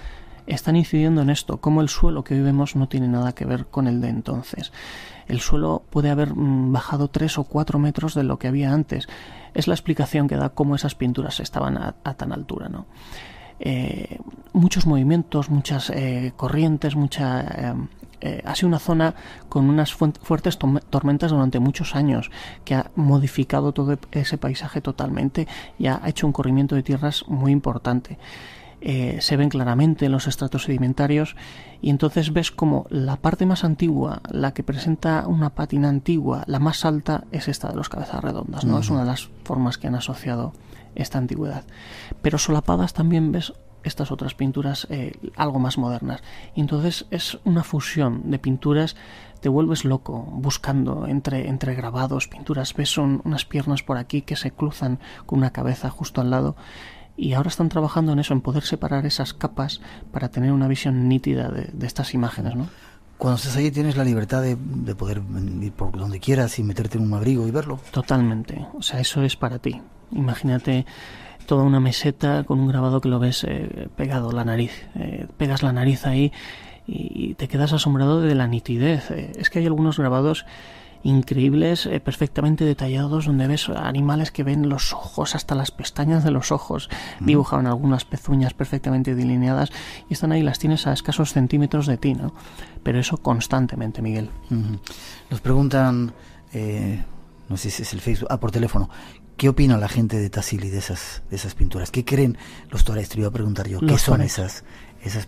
están incidiendo en esto, cómo el suelo que hoy vemos no tiene nada que ver con el de entonces. El suelo puede haber bajado 3 o 4 metros de lo que había antes. Es la explicación que da cómo esas pinturas estaban a tan altura, ¿no? Muchos movimientos, muchas corrientes, ha sido una zona con unas fuertes tormentas durante muchos años que ha modificado todo ese paisaje totalmente y ha hecho un corrimiento de tierras muy importante. Se ven claramente en los estratos sedimentarios y entonces ves como la parte más antigua, la que presenta una pátina antigua, la más alta es esta de los cabezas redondas, ¿no? Uh-huh. Es una de las formas que han asociado esta antigüedad, pero solapadas también ves estas otras pinturas algo más modernas, y entonces es una fusión de pinturas. Te vuelves loco buscando entre grabados, pinturas, ves unas piernas por aquí que se cruzan con una cabeza justo al lado. Y ahora están trabajando en eso, en poder separar esas capas para tener una visión nítida de estas imágenes, ¿no? Cuando estás allí tienes la libertad de poder ir por donde quieras y meterte en un abrigo y verlo. Totalmente, o sea, eso es para ti. Imagínate toda una meseta con un grabado que lo ves pegado a la nariz. Pegas la nariz ahí y te quedas asombrado de la nitidez. Es que hay algunos grabados increíbles, perfectamente detallados, donde ves animales que ven los ojos, hasta las pestañas de los ojos, dibujaban algunas pezuñas perfectamente delineadas y están ahí, las tienes a escasos centímetros de ti, ¿no? Pero eso constantemente, Miguel. Uh-huh. Nos preguntan, no sé si es el Facebook, por teléfono, ¿qué opina la gente de Tassili de esas pinturas? ¿Qué creen los tuaregs? Te iba a preguntar yo, ¿qué son esas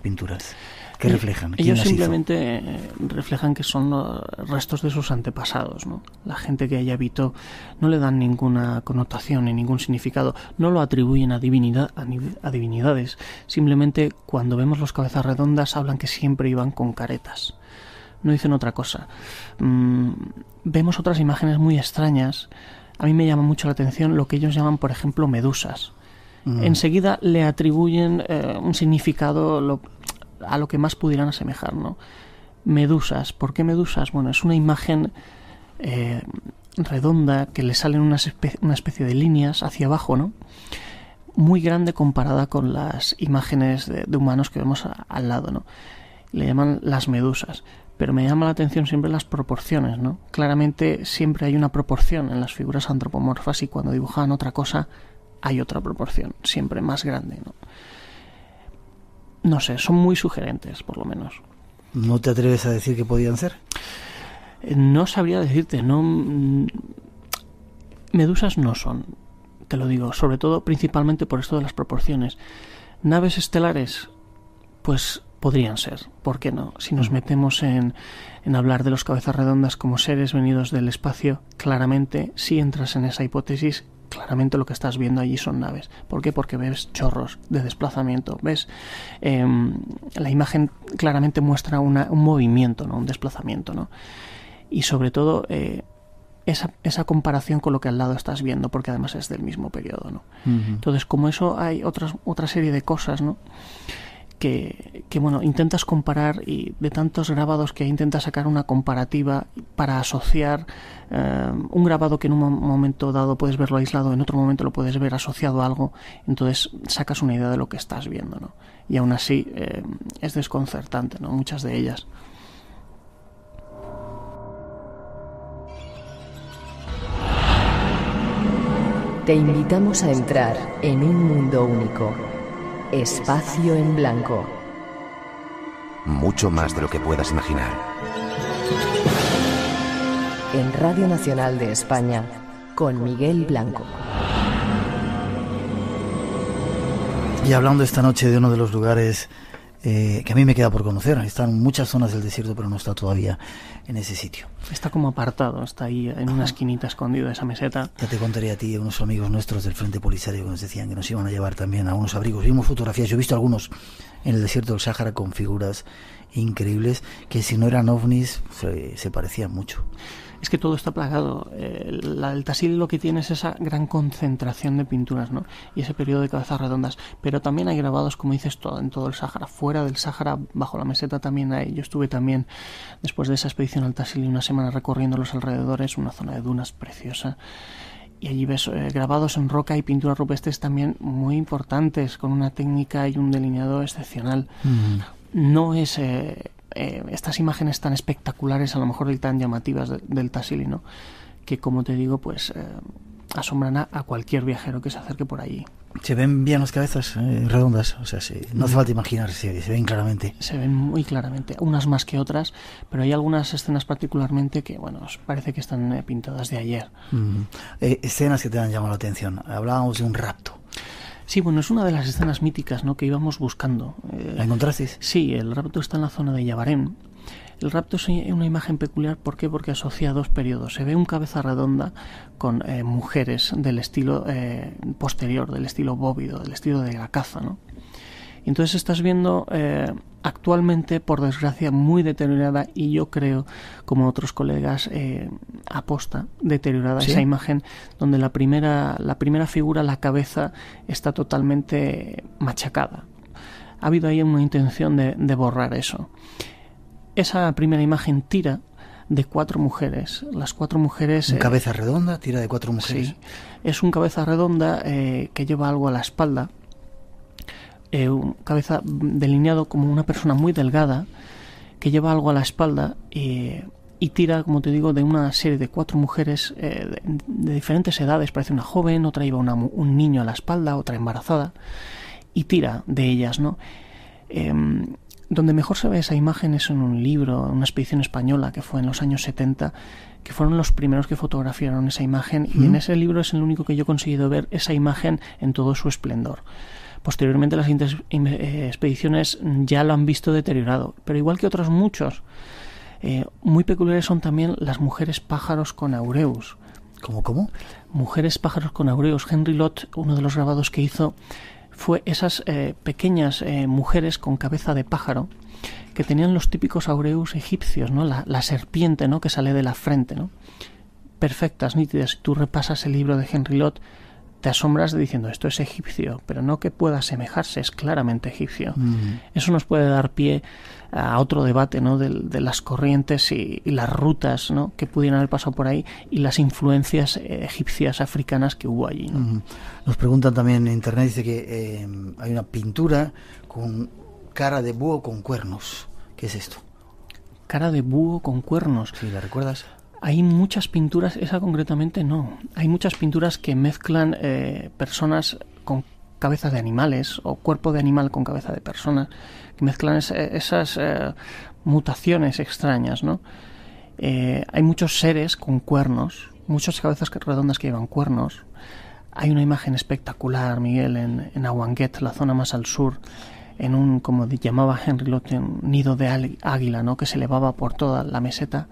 pinturas? ¿Qué reflejan? Ellos simplemente reflejan que son los restos de sus antepasados, ¿no? La gente que allá habitó no le dan ninguna connotación ni ningún significado, no lo atribuyen a divinidades. Simplemente cuando vemos los cabezas redondas hablan que siempre iban con caretas. No dicen otra cosa. Vemos otras imágenes muy extrañas. A mí me llama mucho la atención lo que ellos llaman, por ejemplo, medusas. Enseguida le atribuyen un significado a lo que más pudieran asemejar, ¿no? Medusas. ¿Por qué medusas? Bueno, es una imagen redonda que le salen una especie de líneas hacia abajo, ¿no? Muy grande comparada con las imágenes de humanos que vemos al lado, ¿no? Le llaman las medusas. Pero me llama la atención siempre las proporciones, ¿no? Claramente siempre hay una proporción en las figuras antropomorfas y cuando dibujan otra cosa hay otra proporción, siempre más grande, ¿no? No sé, son muy sugerentes, por lo menos. ¿No te atreves a decir qué podían ser? No sabría decirte, no. Medusas no son, te lo digo, sobre todo, principalmente por esto de las proporciones. Naves estelares, pues podrían ser, ¿por qué no? Si nos metemos en hablar de los cabezas redondas como seres venidos del espacio, claramente, si entras en esa hipótesis, claramente lo que estás viendo allí son naves. ¿Por qué? Porque ves chorros de desplazamiento. Ves, la imagen claramente muestra un movimiento, ¿no? Un desplazamiento, ¿no? Y sobre todo esa comparación con lo que al lado estás viendo, porque además es del mismo periodo, ¿no? Uh-huh. Entonces, como eso hay otra serie de cosas, ¿no? bueno, intentas comparar, y de tantos grabados que intentas sacar una comparativa para asociar un grabado que en un momento dado puedes verlo aislado, en otro momento lo puedes ver asociado a algo, entonces sacas una idea de lo que estás viendo, ¿no? Y aún así es desconcertante, ¿no? Muchas de ellas. Te invitamos a entrar en un mundo único. Espacio en Blanco. Mucho más de lo que puedas imaginar. En Radio Nacional de España, con Miguel Blanco. Y hablando esta noche de uno de los lugares que a mí me queda por conocer, están muchas zonas del desierto, pero no está todavía en ese sitio. Está como apartado, está ahí en una esquinita escondida esa meseta. Ya te contaré a ti, a unos amigos nuestros del Frente Polisario que nos decían que nos iban a llevar también a unos abrigos. Vimos fotografías, yo he visto algunos en el desierto del Sáhara con figuras increíbles que si no eran ovnis se parecían mucho. Es que todo está plagado. El Tassili lo que tiene es esa gran concentración de pinturas, ¿no? Y ese periodo de cabezas redondas. Pero también hay grabados, como dices, en todo el Sáhara. Fuera del Sáhara, bajo la meseta también hay. Yo estuve también, después de esa expedición al Tassili, una semana recorriendo los alrededores, una zona de dunas preciosa. Y allí ves grabados en roca y pinturas rupestres también muy importantes, con una técnica y un delineado excepcional. No es... estas imágenes tan espectaculares, a lo mejor y tan llamativas del Tassili, ¿no? Que, como te digo, pues asombran a cualquier viajero que se acerque por allí. Se ven bien las cabezas redondas, o sea, no hace falta imaginar, se ven claramente. Se ven muy claramente, unas más que otras, pero hay algunas escenas particularmente que, bueno, parece que están pintadas de ayer. Escenas que te han llamado la atención. Hablábamos de un rapto. Sí, bueno, es una de las escenas míticas, ¿no?, que íbamos buscando. ¿La encontrasteis? Sí, el rapto está en la zona de Yabarén. El rapto es una imagen peculiar, ¿por qué? Porque asocia dos periodos. Se ve un cabeza redonda con mujeres del estilo posterior, del estilo bóvido, del estilo de la caza, ¿no? Entonces estás viendo actualmente, por desgracia, muy deteriorada, y yo creo, como otros colegas, aposta deteriorada, ¿sí?, esa imagen donde la primera figura, la cabeza, está totalmente machacada. Ha habido ahí una intención de borrar eso. Esa primera imagen tira de 4 mujeres. Las 4 mujeres... ¿Un cabeza redonda tira de 4 mujeres? Sí, es un cabeza redonda que lleva algo a la espalda. Un cabeza delineado como una persona muy delgada que lleva algo a la espalda y tira, como te digo, de una serie de 4 mujeres de diferentes edades. Parece una joven, otra lleva un niño a la espalda, otra embarazada, y tira de ellas, ¿no? Donde mejor se ve esa imagen es en un libro, una expedición española que fue en los años 70, que fueron los primeros que fotografiaron esa imagen, y en ese libro es el único que yo he conseguido ver esa imagen en todo su esplendor. Posteriormente las expediciones ya lo han visto deteriorado, pero igual que otros muchos. Muy peculiares son también las mujeres pájaros con aureus. ¿Cómo? Mujeres pájaros con aureus. Henry Lott, uno de los grabados que hizo, fue esas pequeñas mujeres con cabeza de pájaro que tenían los típicos aureus egipcios, ¿no? La serpiente, ¿no?, que sale de la frente, ¿no? Perfectas, nítidas. Si tú repasas el libro de Henry Lott, te asombras diciendo, esto es egipcio, pero no que pueda asemejarse, es claramente egipcio. Eso nos puede dar pie a otro debate, ¿no?, de las corrientes y las rutas, ¿no?, que pudieran haber pasado por ahí, y las influencias egipcias, africanas que hubo allí, ¿no? Nos preguntan también en internet, dice que hay una pintura con cara de búho con cuernos. ¿Qué es esto? Cara de búho con cuernos. Sí, ¿la recuerdas? Hay muchas pinturas, esa concretamente no. Hay muchas pinturas que mezclan personas con cabezas de animales o cuerpo de animal con cabeza de persona, que mezclan esas mutaciones extrañas, ¿no? Hay muchos seres con cuernos, muchas cabezas redondas que llevan cuernos. Hay una imagen espectacular, Miguel, en Awanguet, la zona más al sur, en un, como llamaba Henry Lott, un nido de águila, ¿no?, que se elevaba por toda la meseta,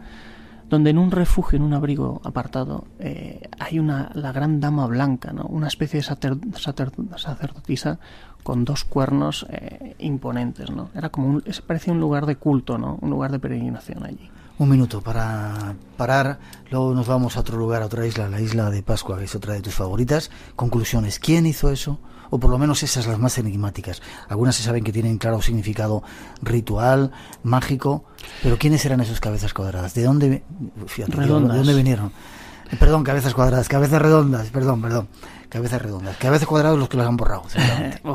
donde en un refugio, en un abrigo apartado, hay la gran dama blanca, ¿no?, una especie de sacerdotisa con 2 cuernos imponentes, ¿no? Era como parecía un lugar de culto, ¿no?, un lugar de peregrinación allí. Un minuto para parar, luego nos vamos a otro lugar, a otra isla, la isla de Pascua, que es otra de tus favoritas. Conclusiones, ¿quién hizo eso? O por lo menos esas las más enigmáticas. Algunas se saben que tienen claro significado ritual, mágico, pero ¿quiénes eran esos cabezas cuadradas? ¿De dónde, fíjate, ¿de dónde vinieron? Perdón, cabezas cuadradas, cabezas redondas, perdón. Cabezas redondas, cabezas cuadradas los que las han borrado.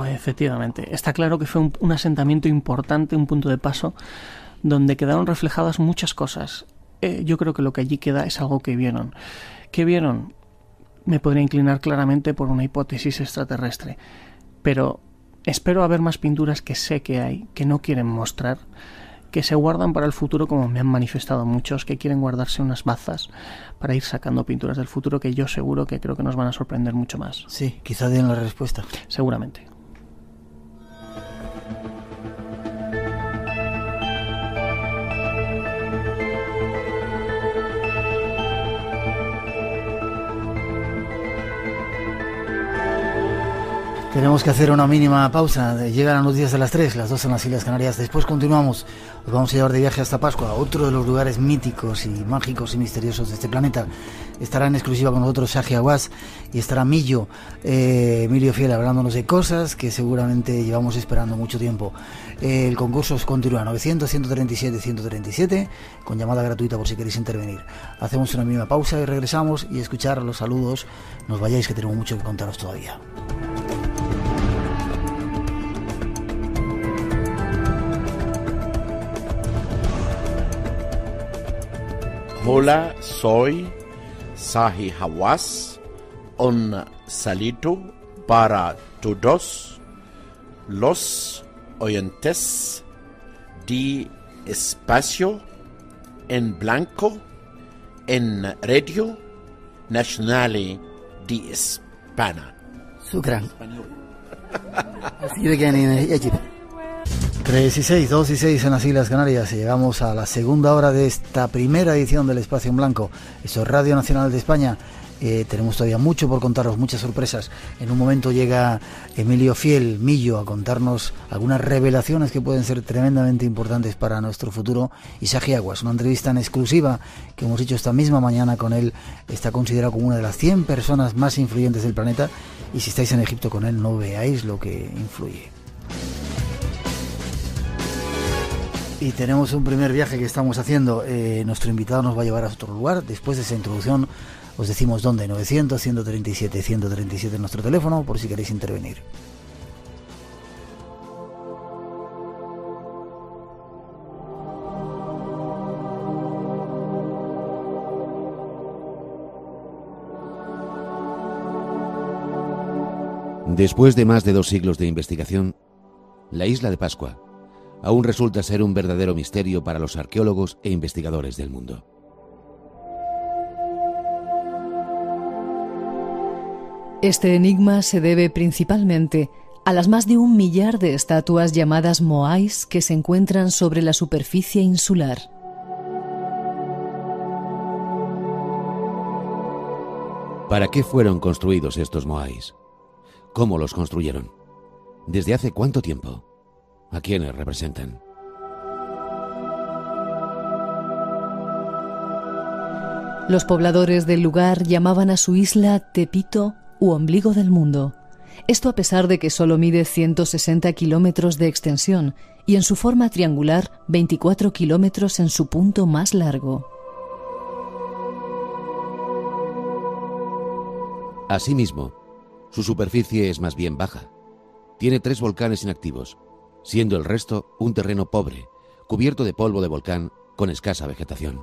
Efectivamente, está claro que fue un asentamiento importante, un punto de paso, donde quedaron reflejadas muchas cosas. Yo creo que lo que allí queda es algo que vieron. ¿Qué vieron? Me podría inclinar claramente por una hipótesis extraterrestre, pero espero haber más pinturas que sé que hay, que no quieren mostrar, que se guardan para el futuro, como me han manifestado muchos, que quieren guardarse unas bazas para ir sacando pinturas del futuro que yo seguro que creo que nos van a sorprender mucho más. Sí, quizá den la respuesta. Seguramente. Tenemos que hacer una mínima pausa. Llegan las noticias de las 3, las 2 en las Islas Canarias. Después continuamos. Nos vamos a llevar de viaje hasta Pascua, otro de los lugares míticos y mágicos y misteriosos de este planeta. Estará en exclusiva con nosotros Saji Aguas y estará Emilio Fiel hablándonos de cosas que seguramente llevamos esperando mucho tiempo. El concurso continúa 900-137-137 con llamada gratuita por si queréis intervenir. Hacemos una mínima pausa y regresamos y escuchar los saludos. No os vayáis, que tenemos mucho que contaros todavía. Hola, soy Saji Hawass. Un saludo para todos los oyentes de Espacio en Blanco en Radio Nacional de España. Shukran. Así de que 3 y 6, 2 y 6 en las Islas Canarias y llegamos a la segunda hora de esta primera edición del Espacio en Blanco. Esto es Radio Nacional de España. Tenemos todavía mucho por contaros, muchas sorpresas. En un momento llega Emilio Fiel, Millo, a contarnos algunas revelaciones que pueden ser tremendamente importantes para nuestro futuro. Y Saji Aguas, una entrevista en exclusiva que hemos hecho esta misma mañana con él. Está considerado como una de las 100 personas más influyentes del planeta. Y si estáis en Egipto con él, no veáis lo que influye. Y tenemos un primer viaje que estamos haciendo. Nuestro invitado nos va a llevar a otro lugar. Después de esa introducción os decimos dónde. 900-137-137 en nuestro teléfono por si queréis intervenir. Después de más de 2 siglos de investigación, la isla de Pascua aún resulta ser un verdadero misterio para los arqueólogos e investigadores del mundo. Este enigma se debe principalmente a las más de 1 millar de estatuas llamadas moais que se encuentran sobre la superficie insular. ¿Para qué fueron construidos estos moais? ¿Cómo los construyeron? ¿Desde hace cuánto tiempo? ¿A quiénes representan? Los pobladores del lugar llamaban a su isla Tepito u ombligo del mundo. Esto a pesar de que solo mide 160 kilómetros de extensión y en su forma triangular 24 kilómetros en su punto más largo. Asimismo, su superficie es más bien baja. Tiene 3 volcanes inactivos, siendo el resto un terreno pobre, cubierto de polvo de volcán con escasa vegetación.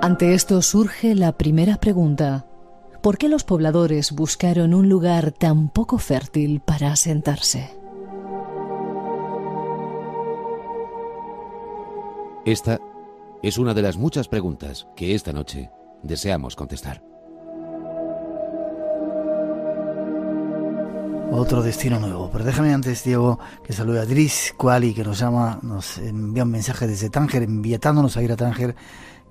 Ante esto surge la primera pregunta. ¿Por qué los pobladores buscaron un lugar tan poco fértil para asentarse? Esta es una de las muchas preguntas que esta noche deseamos contestar. Otro destino nuevo. Pero déjame antes, Diego, que salude a Driss Kuali, que nos llama, nos envía un mensaje desde Tánger, invitándonos a ir a Tánger,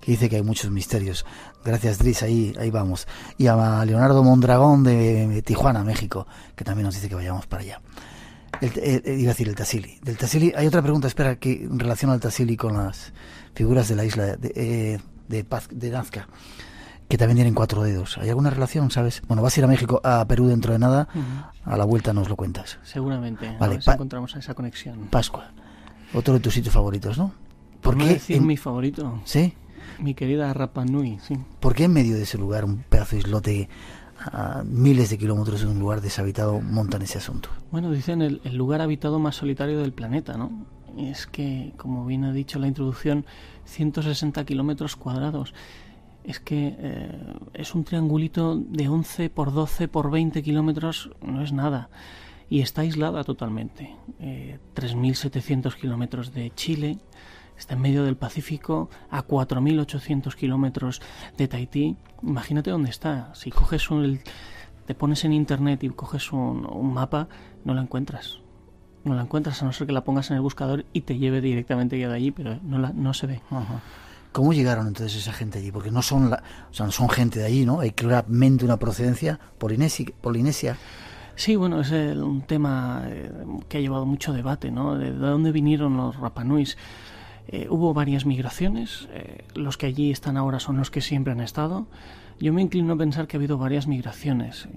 que dice que hay muchos misterios. Gracias, Driss, ahí vamos. Y a Leonardo Mondragón de Tijuana, México, que también nos dice que vayamos para allá. Iba a decir el Tassili. Del Tassili hay otra pregunta, espera, que relaciona al Tassili con las figuras de la isla de Nazca, que también tienen 4 dedos. ¿Hay alguna relación, sabes? Bueno, vas a ir a México, a Perú dentro de nada, a la vuelta nos lo cuentas. Seguramente, vale, a ver si encontramos esa conexión. Pascua, otro de tus sitios favoritos, ¿no? ¿Por qué decir mi favorito? ¿Sí? Mi querida Rapa Nui, sí. ¿Por qué en medio de ese lugar, un pedazo de islote a miles de kilómetros de un lugar deshabitado, montan ese asunto? Bueno, dicen el lugar habitado más solitario del planeta, ¿no? Y es que, como bien ha dicho en la introducción, 160 kilómetros cuadrados. Es que es un triangulito de 11 por 12 por 20 kilómetros, no es nada. Y está aislada totalmente. 3.700 kilómetros de Chile, está en medio del Pacífico, a 4.800 kilómetros de Tahití. Imagínate dónde está. Si coges te pones en internet y coges un mapa, no la encuentras. No la encuentras, a no ser que la pongas en el buscador y te lleve directamente ya de allí, pero no se ve. Ajá. ¿Cómo llegaron entonces esa gente allí? Porque no son no son gente de allí, ¿no? Hay claramente una procedencia polinesia. Sí, bueno, es un tema que ha llevado mucho debate, ¿no? ¿De dónde vinieron los Rapa Nuis? Hubo varias migraciones, los que allí están ahora son los que siempre han estado. Yo me inclino a pensar que ha habido varias migraciones.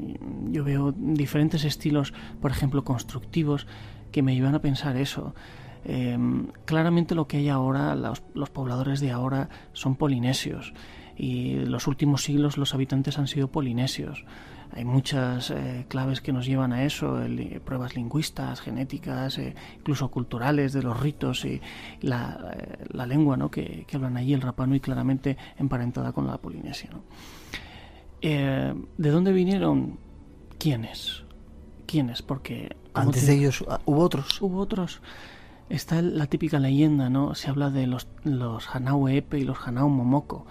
Yo veo diferentes estilos, por ejemplo, constructivos, que me llevan a pensar eso. Claramente lo que hay ahora, los pobladores de ahora son polinesios, y en los últimos siglos los habitantes han sido polinesios. Hay muchas claves que nos llevan a eso, pruebas lingüistas, genéticas, incluso culturales, de los ritos y la lengua, ¿no? que hablan allí, el Rapa Nui, claramente emparentada con la Polinesia, ¿no? ¿De dónde vinieron? ¿Quiénes? Porque antes de ellos hubo otros. Hubo otros. Está la típica leyenda, ¿no? Se habla de los Hanau Epe y los Hanau Momoko.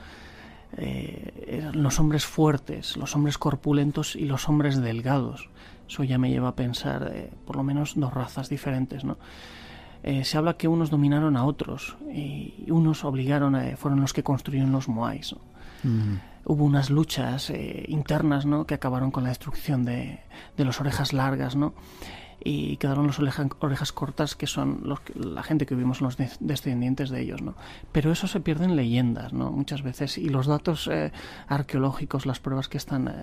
Los hombres fuertes, los hombres corpulentos y los hombres delgados. Eso ya me lleva a pensar por lo menos 2 razas diferentes, ¿no? Se habla que unos dominaron a otros y unos fueron los que construyeron los moais, ¿no? Hubo unas luchas internas, ¿no? Que acabaron con la destrucción de los orejas largas, ¿no? Y quedaron las orejas cortas, que son la gente que vivimos, los descendientes de ellos, ¿no? Pero eso se pierde en leyendas, ¿no? Muchas veces, y los datos arqueológicos, las pruebas que están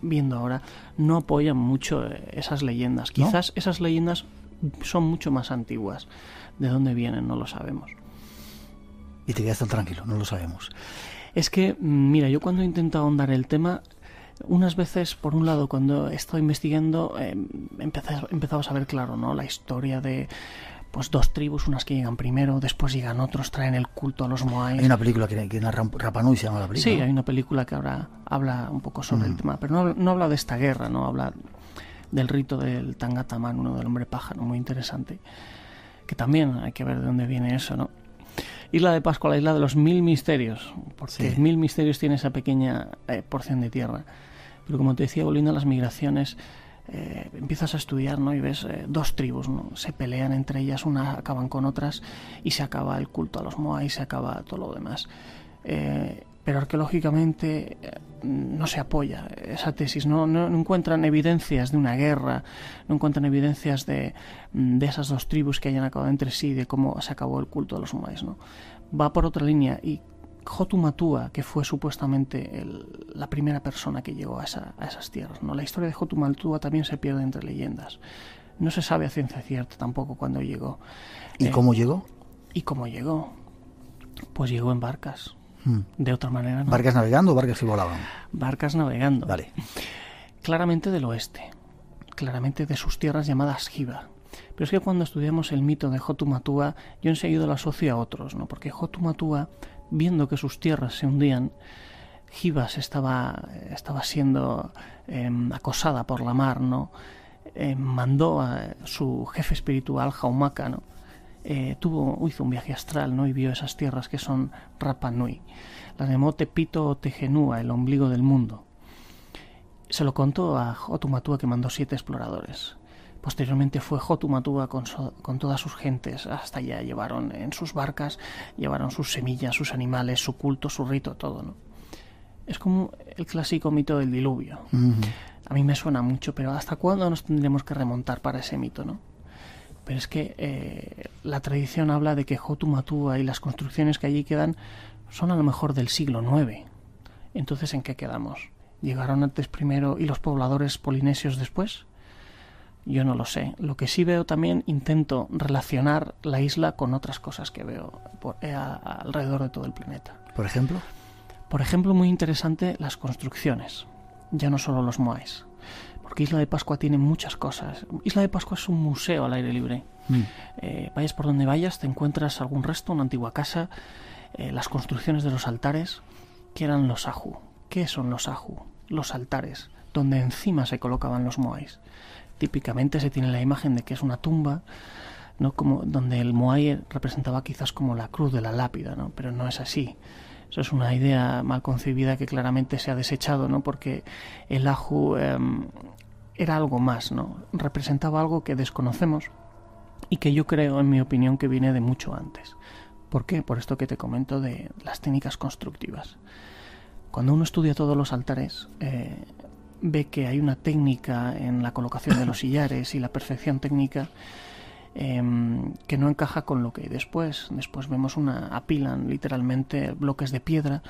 viendo ahora, no apoyan mucho esas leyendas. Quizás esas leyendas son mucho más antiguas. ¿De dónde vienen? No lo sabemos. Y te quedas tan tranquilo, no lo sabemos. Es que, mira, yo cuando he intentado ahondar el tema, unas veces, por un lado, cuando he estado investigando, empezaba a saber, claro, ¿no? La historia de 2 tribus, unas que llegan primero, después llegan otros, traen el culto a los moais. Hay una película que narra Rapa Nui, se llama la película. Sí, hay una película que ahora habla un poco sobre el tema, pero no habla de esta guerra, no habla del rito del Tangata Manu, del hombre pájaro, muy interesante, que también hay que ver de dónde viene eso, ¿no? Isla de Pascua, la isla de los 1000 misterios, porque sí. 1000 misterios tiene esa pequeña porción de tierra. Pero como te decía, volviendo a las migraciones, empiezas a estudiar, ¿no? Y ves 2 tribus, ¿no? Se pelean entre ellas, unas acaban con otras y se acaba el culto a los moais, se acaba todo lo demás. Pero arqueológicamente no se apoya esa tesis, no encuentran evidencias de una guerra, no encuentran evidencias de esas 2 tribus que hayan acabado entre sí, de cómo se acabó el culto a los moais, ¿no? Va por otra línea, y Hotu Matua, que fue supuestamente la primera persona que llegó a esas tierras, ¿no? La historia de Hotu Matua también se pierde entre leyendas. No se sabe a ciencia cierta tampoco cuándo llegó. ¿Y cómo llegó? Pues llegó en barcas. De otra manera, ¿no? ¿Barcas navegando o barcas que volaban? Barcas navegando. Vale. Claramente del oeste. Claramente de sus tierras llamadas Hiva. Pero es que cuando estudiamos el mito de Hotu Matua, yo enseguida lo asocio a otros, ¿no? Porque Hotu Matua, viendo que sus tierras se hundían, Hivas estaba siendo acosada por la mar, ¿no? Mandó a su jefe espiritual, Jaumaka, ¿no? Hizo un viaje astral, ¿no? Y vio esas tierras que son Rapa Nui. Las llamó Tepito o Tegenúa, el ombligo del mundo. Se lo contó a Hotu Matua, que mandó 7 exploradores. Posteriormente fue Hotu Matua con todas sus gentes hasta allá. Llevaron en sus barcas, llevaron sus semillas, sus animales, su culto, su rito, todo, ¿no? Es como el clásico mito del diluvio. A mí me suena mucho, pero ¿hasta cuándo nos tendremos que remontar para ese mito, no? pero es que la tradición habla de que Hotumatua y las construcciones que allí quedan son a lo mejor del siglo IX. Entonces, ¿en qué quedamos? ¿Llegaron antes primero y los pobladores polinesios después? Yo no lo sé. Lo que sí veo también, intento relacionar la isla con otras cosas que veo alrededor de todo el planeta. ¿Por ejemplo? Por ejemplo, muy interesante, las construcciones. Ya no solo los moais. Porque Isla de Pascua tiene muchas cosas. Isla de Pascua es un museo al aire libre. Vayas por donde vayas, te encuentras algún resto, una antigua casa, las construcciones de los altares, que eran los ahu. ¿Qué son los ahu? Los altares, donde encima se colocaban los moais. Típicamente se tiene la imagen de que es una tumba, ¿no? Como donde el moai representaba quizás como la cruz de la lápida, ¿no? Pero no es así. Eso es una idea mal concebida que claramente se ha desechado, ¿no? Porque el ahu era algo más, ¿no? Representaba algo que desconocemos y que yo creo, en mi opinión, que viene de mucho antes. ¿Por qué? Por esto que te comento de las técnicas constructivas. Cuando uno estudia todos los altares, ve que hay una técnica en la colocación de los sillares y la perfección técnica que no encaja con lo que hay después. Después vemos apilan literalmente bloques de piedra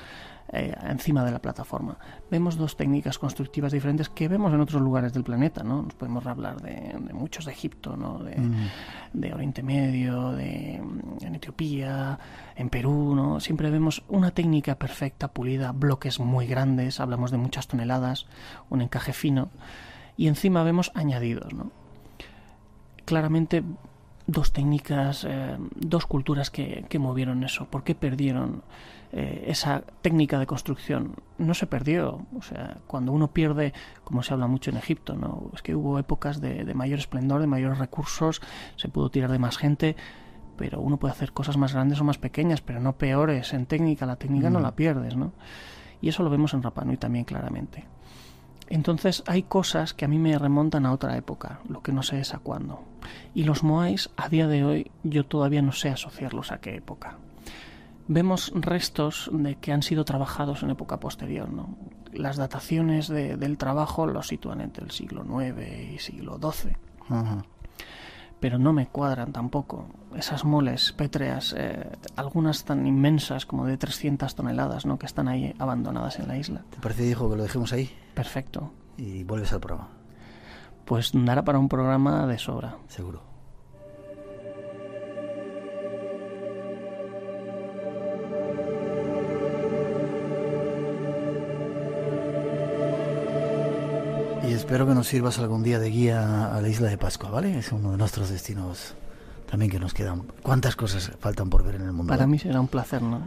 encima de la plataforma. Vemos dos técnicas constructivas diferentes que vemos en otros lugares del planeta, ¿no? Nos podemos hablar de muchos de Egipto, ¿no? De Oriente Medio, en Etiopía, en Perú, ¿no? Siempre vemos una técnica perfecta, pulida, bloques muy grandes, hablamos de muchas toneladas, un encaje fino, y encima vemos añadidos, ¿no? Claramente dos técnicas, dos culturas que movieron eso. ¿Por qué perdieron esa técnica de construcción? No se perdió. O sea, cuando uno pierde, como se habla mucho en Egipto, ¿no? Es que hubo épocas de mayor esplendor, de mayores recursos, se pudo tirar de más gente, pero uno puede hacer cosas más grandes o más pequeñas, pero no peores en técnica. La técnica no la pierdes, ¿no? Y eso lo vemos en Rapa Nui también claramente. Entonces hay cosas que a mí me remontan a otra época, lo que no sé es a cuándo. Y los moais, a día de hoy, yo todavía no sé asociarlos a qué época. Vemos restos de que han sido trabajados en época posterior, ¿no? Las dataciones del trabajo los sitúan entre el siglo IX y siglo XII. Ajá. Pero no me cuadran tampoco. Esas moles pétreas, algunas tan inmensas como de 300 toneladas, ¿no? Que están ahí abandonadas en la isla. ¿Te parece, hijo, que lo dejemos ahí? Perfecto. Y vuelves al programa. Pues dará para un programa de sobra. Seguro. Y espero que nos sirvas algún día de guía a la Isla de Pascua, ¿vale? Es uno de nuestros destinos también que nos quedan. ¿Cuántas cosas faltan por ver en el mundo? Para mí será un placer, ¿no?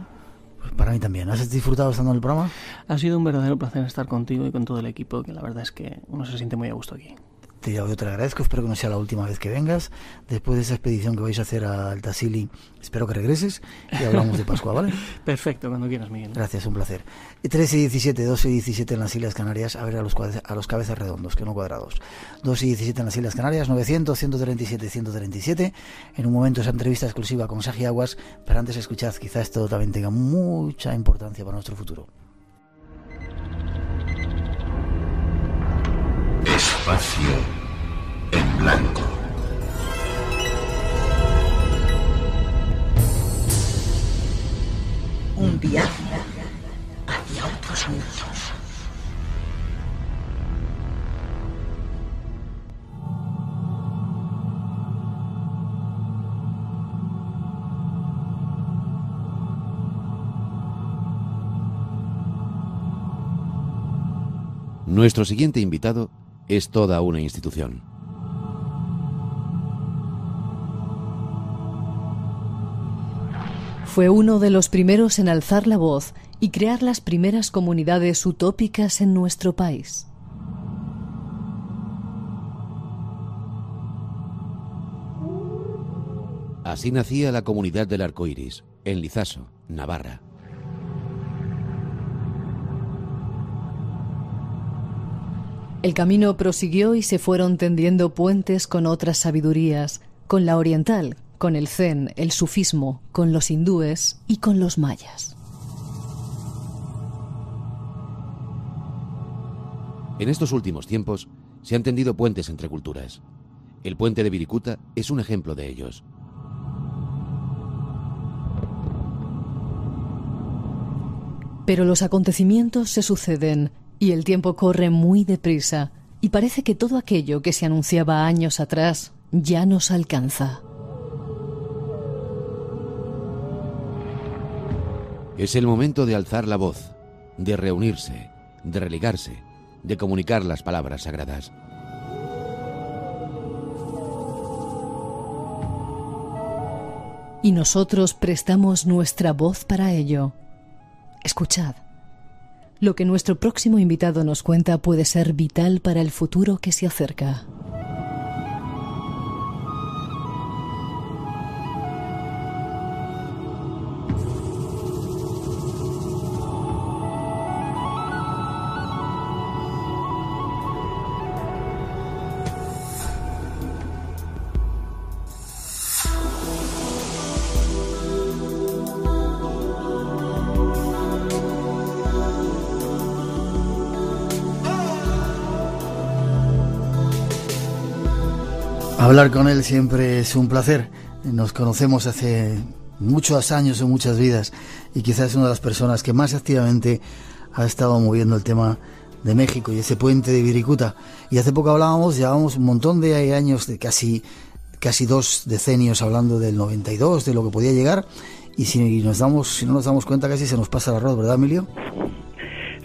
Pues para mí también. ¿Has disfrutado estando en el programa? Ha sido un verdadero placer estar contigo y con todo el equipo, que la verdad es que uno se siente muy a gusto aquí. Yo te agradezco, espero que no sea la última vez que vengas. Después de esa expedición que vais a hacer al Tassili, espero que regreses y hablamos de Pascua, ¿vale? Perfecto, cuando quieras, Miguel. Gracias, un placer. 13 y 17, 12 y 17 en las Islas Canarias, a ver a los cabezas redondos, que no cuadrados. 2 y 17 en las Islas Canarias, 900, 137, 137. En un momento esa entrevista exclusiva con Saji Aguas, pero antes escuchad, quizás esto también tenga mucha importancia para nuestro futuro. Espacio en blanco. Un viaje hacia otros mundos. Nuestro siguiente invitado es toda una institución. Fue uno de los primeros en alzar la voz y crear las primeras comunidades utópicas en nuestro país. Así nacía la comunidad del Arco Iris, en Lizaso, Navarra. El camino prosiguió y se fueron tendiendo puentes con otras sabidurías, con la oriental, con el zen, el sufismo, con los hindúes y con los mayas. En estos últimos tiempos se han tendido puentes entre culturas. El puente de Viricuta es un ejemplo de ellos. Pero los acontecimientos se suceden y el tiempo corre muy deprisa y parece que todo aquello que se anunciaba años atrás ya nos alcanza. Es el momento de alzar la voz, de reunirse, de religarse, de comunicar las palabras sagradas. Y nosotros prestamos nuestra voz para ello. Escuchad. Lo que nuestro próximo invitado nos cuenta puede ser vital para el futuro que se acerca. Hablar con él siempre es un placer. Nos conocemos hace muchos años o muchas vidas y quizás es una de las personas que más activamente ha estado moviendo el tema de México y ese puente de Viricuta. Y hace poco llevábamos un montón de años, de casi 2 decenios hablando del 92, de lo que podía llegar, y si no nos damos cuenta casi se nos pasa el arroz, ¿verdad, Emilio?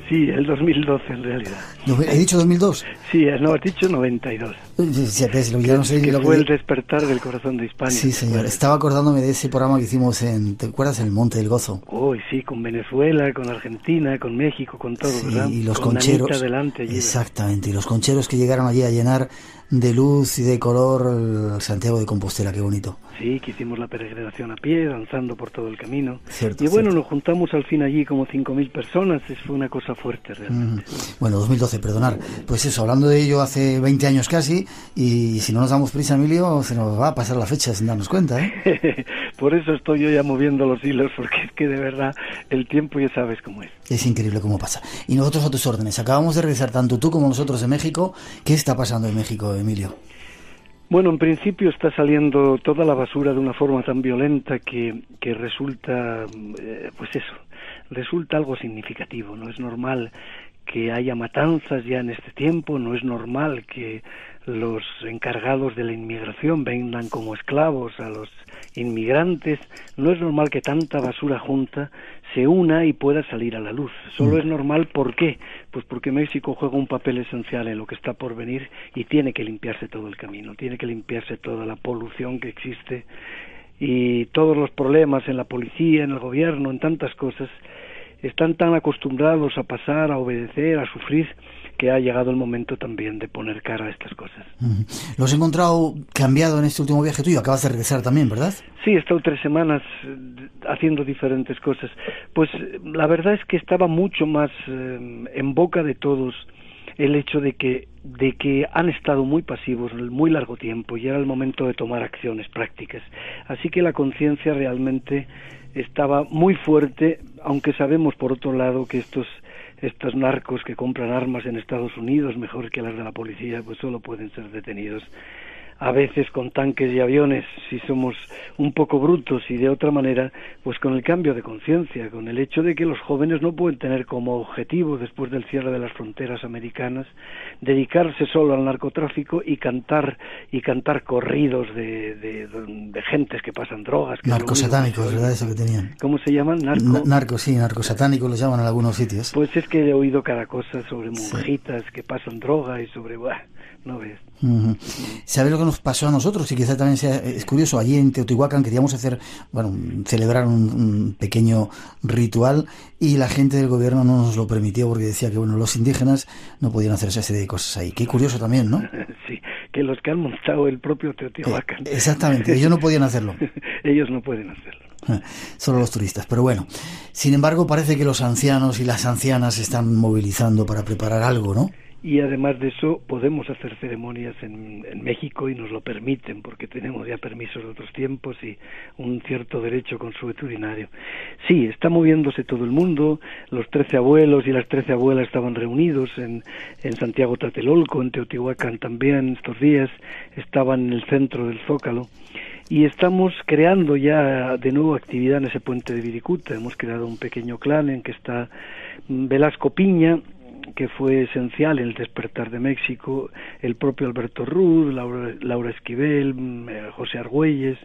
Sí, el 2012 en realidad. ¿He dicho 2002? Sí, no, has dicho 92. Sí, ya no sé que lo fue que... el despertar del corazón de Hispania. Sí, señor. Estaba acordándome de ese programa que hicimos ¿te acuerdas? En el Monte del Gozo. Uy, sí, con Venezuela, con Argentina, con México, con todo, sí, ¿verdad? Y los con concheros. Anita delante allí, exactamente, y los concheros que llegaron allí a llenar de luz y de color Santiago de Compostela, qué bonito. Sí, que hicimos la peregrinación a pie, danzando por todo el camino. Cierto, y bueno, cierto. Nos juntamos al fin allí como 5.000 personas, fue una cosa fuerte realmente. Bueno, 2012, perdonar. Pues eso, hablando de ello hace 20 años casi, y si no nos damos prisa, Emilio, se nos va a pasar la fecha sin darnos cuenta, ¿eh? Por eso estoy yo ya moviendo los hilos, porque es que de verdad el tiempo ya sabes cómo es. Es increíble cómo pasa. Y nosotros a tus órdenes. Acabamos de regresar tanto tú como nosotros de México. ¿Qué está pasando en México, Emilio? Bueno, en principio está saliendo toda la basura de una forma tan violenta que resulta, resulta algo significativo. No es normal que haya matanzas ya en este tiempo, no es normal que los encargados de la inmigración vendan como esclavos a los inmigrantes, no es normal que tanta basura junta se una y pueda salir a la luz. Solo es normal, ¿por qué? Pues porque México juega un papel esencial en lo que está por venir y tiene que limpiarse todo el camino, tiene que limpiarse toda la polución que existe y todos los problemas en la policía, en el gobierno, en tantas cosas. Están tan acostumbrados a pasar, a obedecer, a sufrir, que ha llegado el momento también de poner cara a estas cosas. ¿Lo has encontrado cambiado en este último viaje tuyo? Acabas de regresar también, ¿verdad? Sí, he estado 3 semanas haciendo diferentes cosas. Pues la verdad es que estaba mucho más en boca de todos el hecho de que han estado muy pasivos muy largo tiempo y era el momento de tomar acciones prácticas. Así que la conciencia realmente estaba muy fuerte, aunque sabemos por otro lado que estos narcos que compran armas en Estados Unidos mejor que las de la policía, pues solo pueden ser detenidos a veces con tanques y aviones si somos un poco brutos, y de otra manera pues con el cambio de conciencia, con el hecho de que los jóvenes no pueden tener como objetivo, después del cierre de las fronteras americanas, dedicarse solo al narcotráfico y cantar corridos de gentes que pasan drogas. Narcosatánicos, ¿verdad? Eso que tenían. ¿Cómo se llaman? Narcosatánicos los llaman en algunos sitios. Pues es que he oído cada cosa sobre monjitas que pasan droga y sobre... no ves. ¿Sabes lo que nos pasó a nosotros? Y quizá también es curioso. Allí en Teotihuacán queríamos celebrar un pequeño ritual y la gente del gobierno no nos lo permitió porque decía que los indígenas no podían hacer esa serie de cosas ahí. Qué curioso también, ¿no? Sí, que los que han montado el propio Teotihuacán. Exactamente, ellos no podían hacerlo. Ellos no pueden hacerlo. Solo los turistas, pero bueno. Sin embargo, parece que los ancianos y las ancianas se están movilizando para preparar algo, ¿no? y además de eso podemos hacer ceremonias en México y nos lo permiten porque tenemos ya permisos de otros tiempos y un cierto derecho consuetudinario. Sí, está moviéndose todo el mundo. Los 13 abuelos y las 13 abuelas estaban reunidos en Santiago Tlatelolco, en Teotihuacán también estos días, estaban en el centro del Zócalo. Y estamos creando ya de nuevo actividad en ese puente de Viricuta. Hemos creado un pequeño clan en que está Velasco Piña, que fue esencial en el despertar de México, el propio Alberto Ruz, Laura Esquivel, José Argüelles,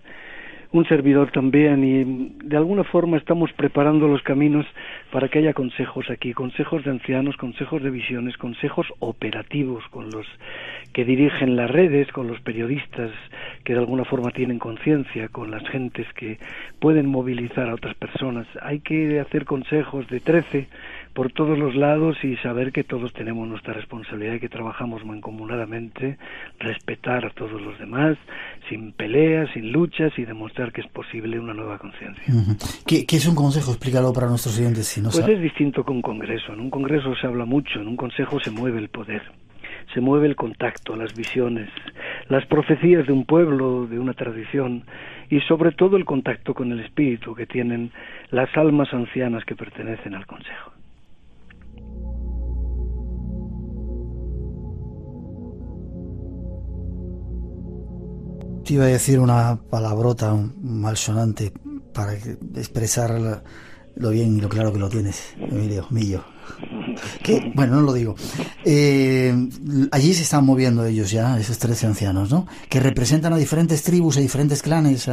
un servidor también, y de alguna forma estamos preparando los caminos para que haya consejos aquí, consejos de ancianos, consejos de visiones, consejos operativos con los que dirigen las redes, con los periodistas que de alguna forma tienen conciencia, con las gentes que pueden movilizar a otras personas. Hay que hacer consejos de 13 por todos los lados y saber que todos tenemos nuestra responsabilidad y que trabajamos mancomunadamente, respetar a todos los demás, sin peleas, sin luchas, y demostrar que es posible una nueva conciencia. ¿Qué es un consejo? Explícalo para nuestros oyentes. Si no pues sabe. Es distinto que un congreso. En un congreso se habla mucho, en un consejo se mueve el poder, se mueve el contacto, las visiones, las profecías de un pueblo, de una tradición, y sobre todo el contacto con el espíritu que tienen las almas ancianas que pertenecen al consejo. Te iba a decir una palabrota malsonante para expresar lo bien y lo claro que lo tienes, Emilio Millo. Que, bueno, no lo digo. Allí se están moviendo ellos ya, esos 13 ancianos, ¿no? Que representan a diferentes tribus, a diferentes clanes.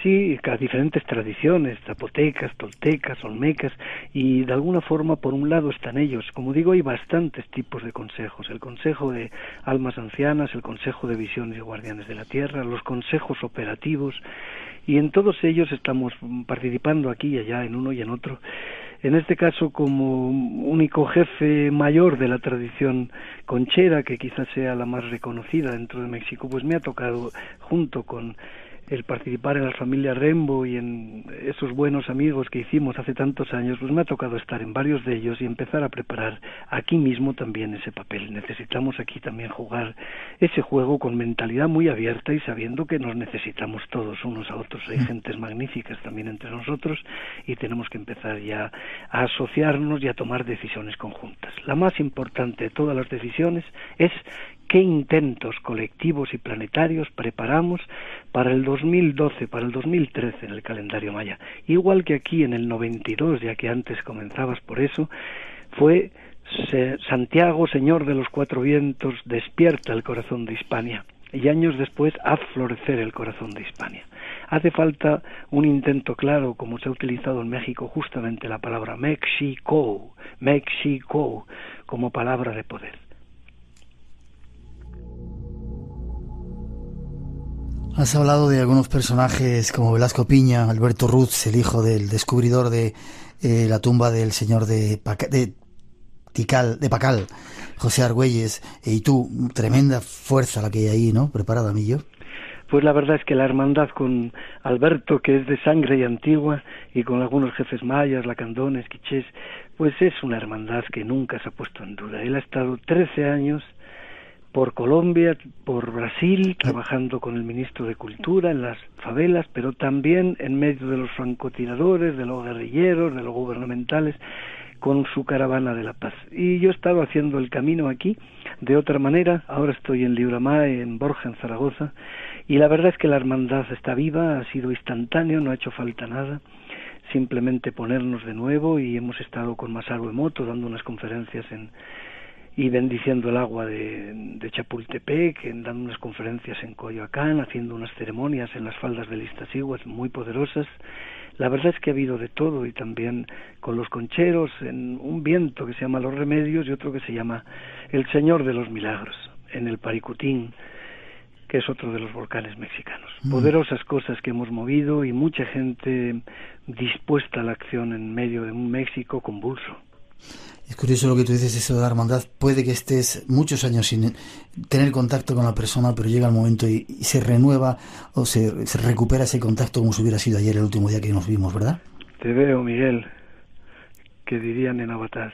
Sí, a diferentes tradiciones, zapotecas, toltecas, olmecas, y de alguna forma por un lado están ellos. Como digo, hay bastantes tipos de consejos: el consejo de almas ancianas, el consejo de visiones y guardianes de la tierra, los consejos operativos, y en todos ellos estamos participando aquí y allá, en uno y en otro. En este caso, como único jefe mayor de la tradición conchera, que quizás sea la más reconocida dentro de México, pues me ha tocado, junto con el participar en la familia Rembo y en esos buenos amigos que hicimos hace tantos años, pues me ha tocado estar en varios de ellos y empezar a preparar aquí mismo también ese papel. Necesitamos aquí también jugar ese juego con mentalidad muy abierta y sabiendo que nos necesitamos todos unos a otros. Hay gentes magníficas también entre nosotros y tenemos que empezar ya a asociarnos y a tomar decisiones conjuntas. La más importante de todas las decisiones es qué intentos colectivos y planetarios preparamos para el 2012, para el 2013 en el calendario maya. Igual que aquí en el 92, ya que antes comenzabas por eso, fue Santiago, Señor de los Cuatro Vientos, despierta el corazón de Hispania. Y años después, haz florecer el corazón de Hispania. Hace falta un intento claro, como se ha utilizado en México justamente la palabra México, México, como palabra de poder. Has hablado de algunos personajes como Velasco Piña, Alberto Ruz, el hijo del descubridor de la tumba del señor de Pacal, José Argüelles, y tú, tremenda fuerza la que hay ahí, ¿no? Preparada, Millo. Pues la verdad es que la hermandad con Alberto, que es de sangre y antigua, y con algunos jefes mayas, lacandones, quichés, pues es una hermandad que nunca se ha puesto en duda. Él ha estado 13 años por Colombia, por Brasil, trabajando con el ministro de Cultura en las favelas, pero también en medio de los francotiradores, de los guerrilleros, de los gubernamentales, con su caravana de la paz. Y yo he estado haciendo el camino aquí de otra manera. Ahora estoy en Libramae, en Borja, en Zaragoza, y la verdad es que la hermandad está viva, ha sido instantáneo, no ha hecho falta nada, simplemente ponernos de nuevo, y hemos estado con Masaru Emoto dando unas conferencias y bendiciendo el agua de Chapultepec, dando unas conferencias en Coyoacán, haciendo unas ceremonias en las faldas del Iztaccíhuatl muy poderosas. La verdad es que ha habido de todo, y también con los concheros, en un viento que se llama Los Remedios y otro que se llama El Señor de los Milagros, en el Paricutín, que es otro de los volcanes mexicanos. Poderosas cosas que hemos movido y mucha gente dispuesta a la acción en medio de un México convulso. Es curioso lo que tú dices, eso de la hermandad. Puede que estés muchos años sin tener contacto con la persona, pero llega el momento y se renueva o se recupera ese contacto como si hubiera sido ayer el último día que nos vimos, ¿verdad? Te veo, Miguel, que dirían en Avatar.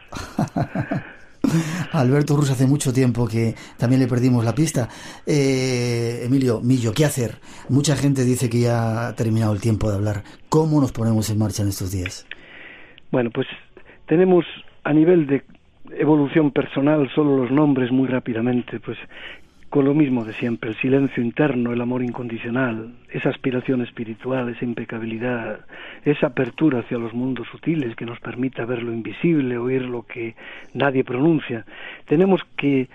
Alberto Rus hace mucho tiempo que también le perdimos la pista. Emilio Millo, ¿qué hacer? Mucha gente dice que ya ha terminado el tiempo de hablar. ¿Cómo nos ponemos en marcha en estos días? Bueno, pues tenemos a nivel de evolución personal solo los nombres muy rápidamente, pues con lo mismo de siempre: el silencio interno, el amor incondicional, esa aspiración espiritual, esa impecabilidad, esa apertura hacia los mundos sutiles que nos permita ver lo invisible, oír lo que nadie pronuncia. Tenemos que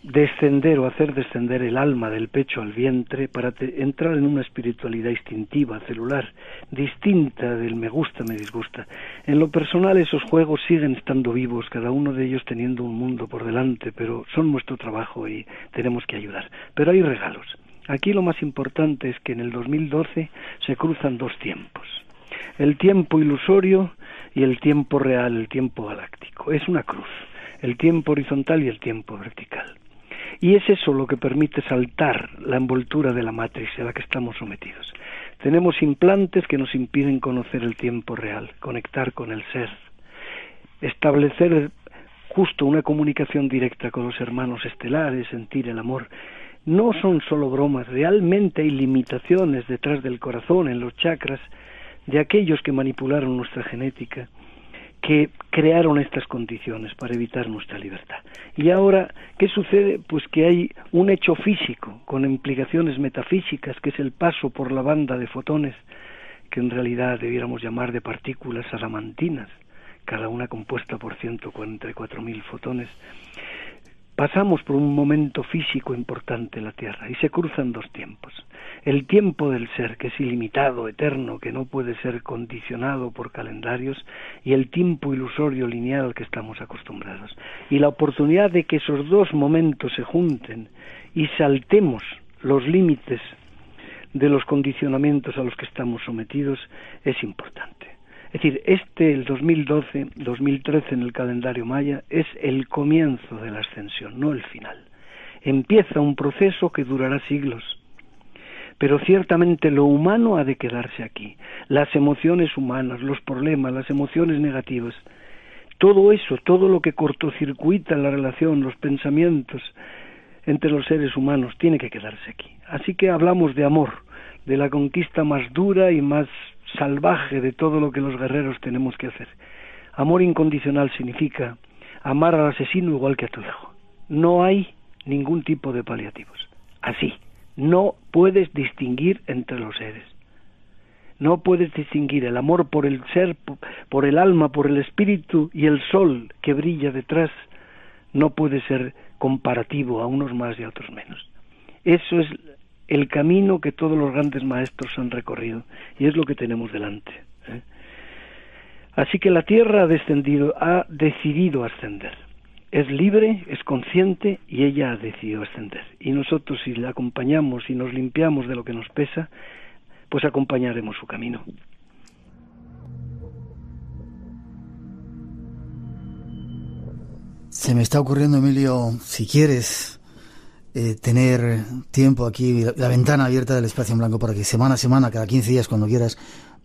descender o hacer descender el alma del pecho al vientre para entrar en una espiritualidad instintiva, celular, distinta del me gusta, me disgusta. En lo personal esos juegos siguen estando vivos, cada uno de ellos teniendo un mundo por delante, pero son nuestro trabajo y tenemos que ayudar. Pero hay regalos. Aquí lo más importante es que en el 2012 se cruzan dos tiempos: el tiempo ilusorio y el tiempo real, el tiempo galáctico. Es una cruz, el tiempo horizontal y el tiempo vertical. Y es eso lo que permite saltar la envoltura de la Matrix a la que estamos sometidos. Tenemos implantes que nos impiden conocer el tiempo real, conectar con el ser, establecer justo una comunicación directa con los hermanos estelares, sentir el amor. No son solo bromas, realmente hay limitaciones detrás del corazón, en los chakras, de aquellos que manipularon nuestra genética, que crearon estas condiciones para evitar nuestra libertad. Y ahora, ¿qué sucede? Pues que hay un hecho físico con implicaciones metafísicas, que es el paso por la banda de fotones, que en realidad debiéramos llamar de partículas adamantinas, cada una compuesta por 144.000 fotones. Pasamos por un momento físico importante en la Tierra y se cruzan dos tiempos. El tiempo del ser, que es ilimitado, eterno, que no puede ser condicionado por calendarios, y el tiempo ilusorio lineal al que estamos acostumbrados. Y la oportunidad de que esos dos momentos se junten y saltemos los límites de los condicionamientos a los que estamos sometidos es importante. Es decir, el 2012, 2013 en el calendario maya, es el comienzo de la ascensión, no el final. Empieza un proceso que durará siglos, pero ciertamente lo humano ha de quedarse aquí. Las emociones humanas, los problemas, las emociones negativas, todo eso, todo lo que cortocircuita la relación, los pensamientos entre los seres humanos, tiene que quedarse aquí. Así que hablamos de amor, de la conquista más dura y más salvaje de todo lo que los guerreros tenemos que hacer. Amor incondicional significa amar al asesino igual que a tu hijo. No hay ningún tipo de paliativos. Así, no puedes distinguir entre los seres. No puedes distinguir el amor por el ser, por el alma, por el espíritu, y el sol que brilla detrás no puede ser comparativo a unos más y a otros menos. Eso es el camino que todos los grandes maestros han recorrido, y es lo que tenemos delante. Así que la Tierra ha decidido ascender. Es libre, es consciente, y ella ha decidido ascender. Y nosotros, si la acompañamos y nos limpiamos de lo que nos pesa, pues acompañaremos su camino. Se me está ocurriendo, Emilio, si quieres tener tiempo aquí, la ventana abierta del Espacio en Blanco, para que semana a semana, cada 15 días, cuando quieras,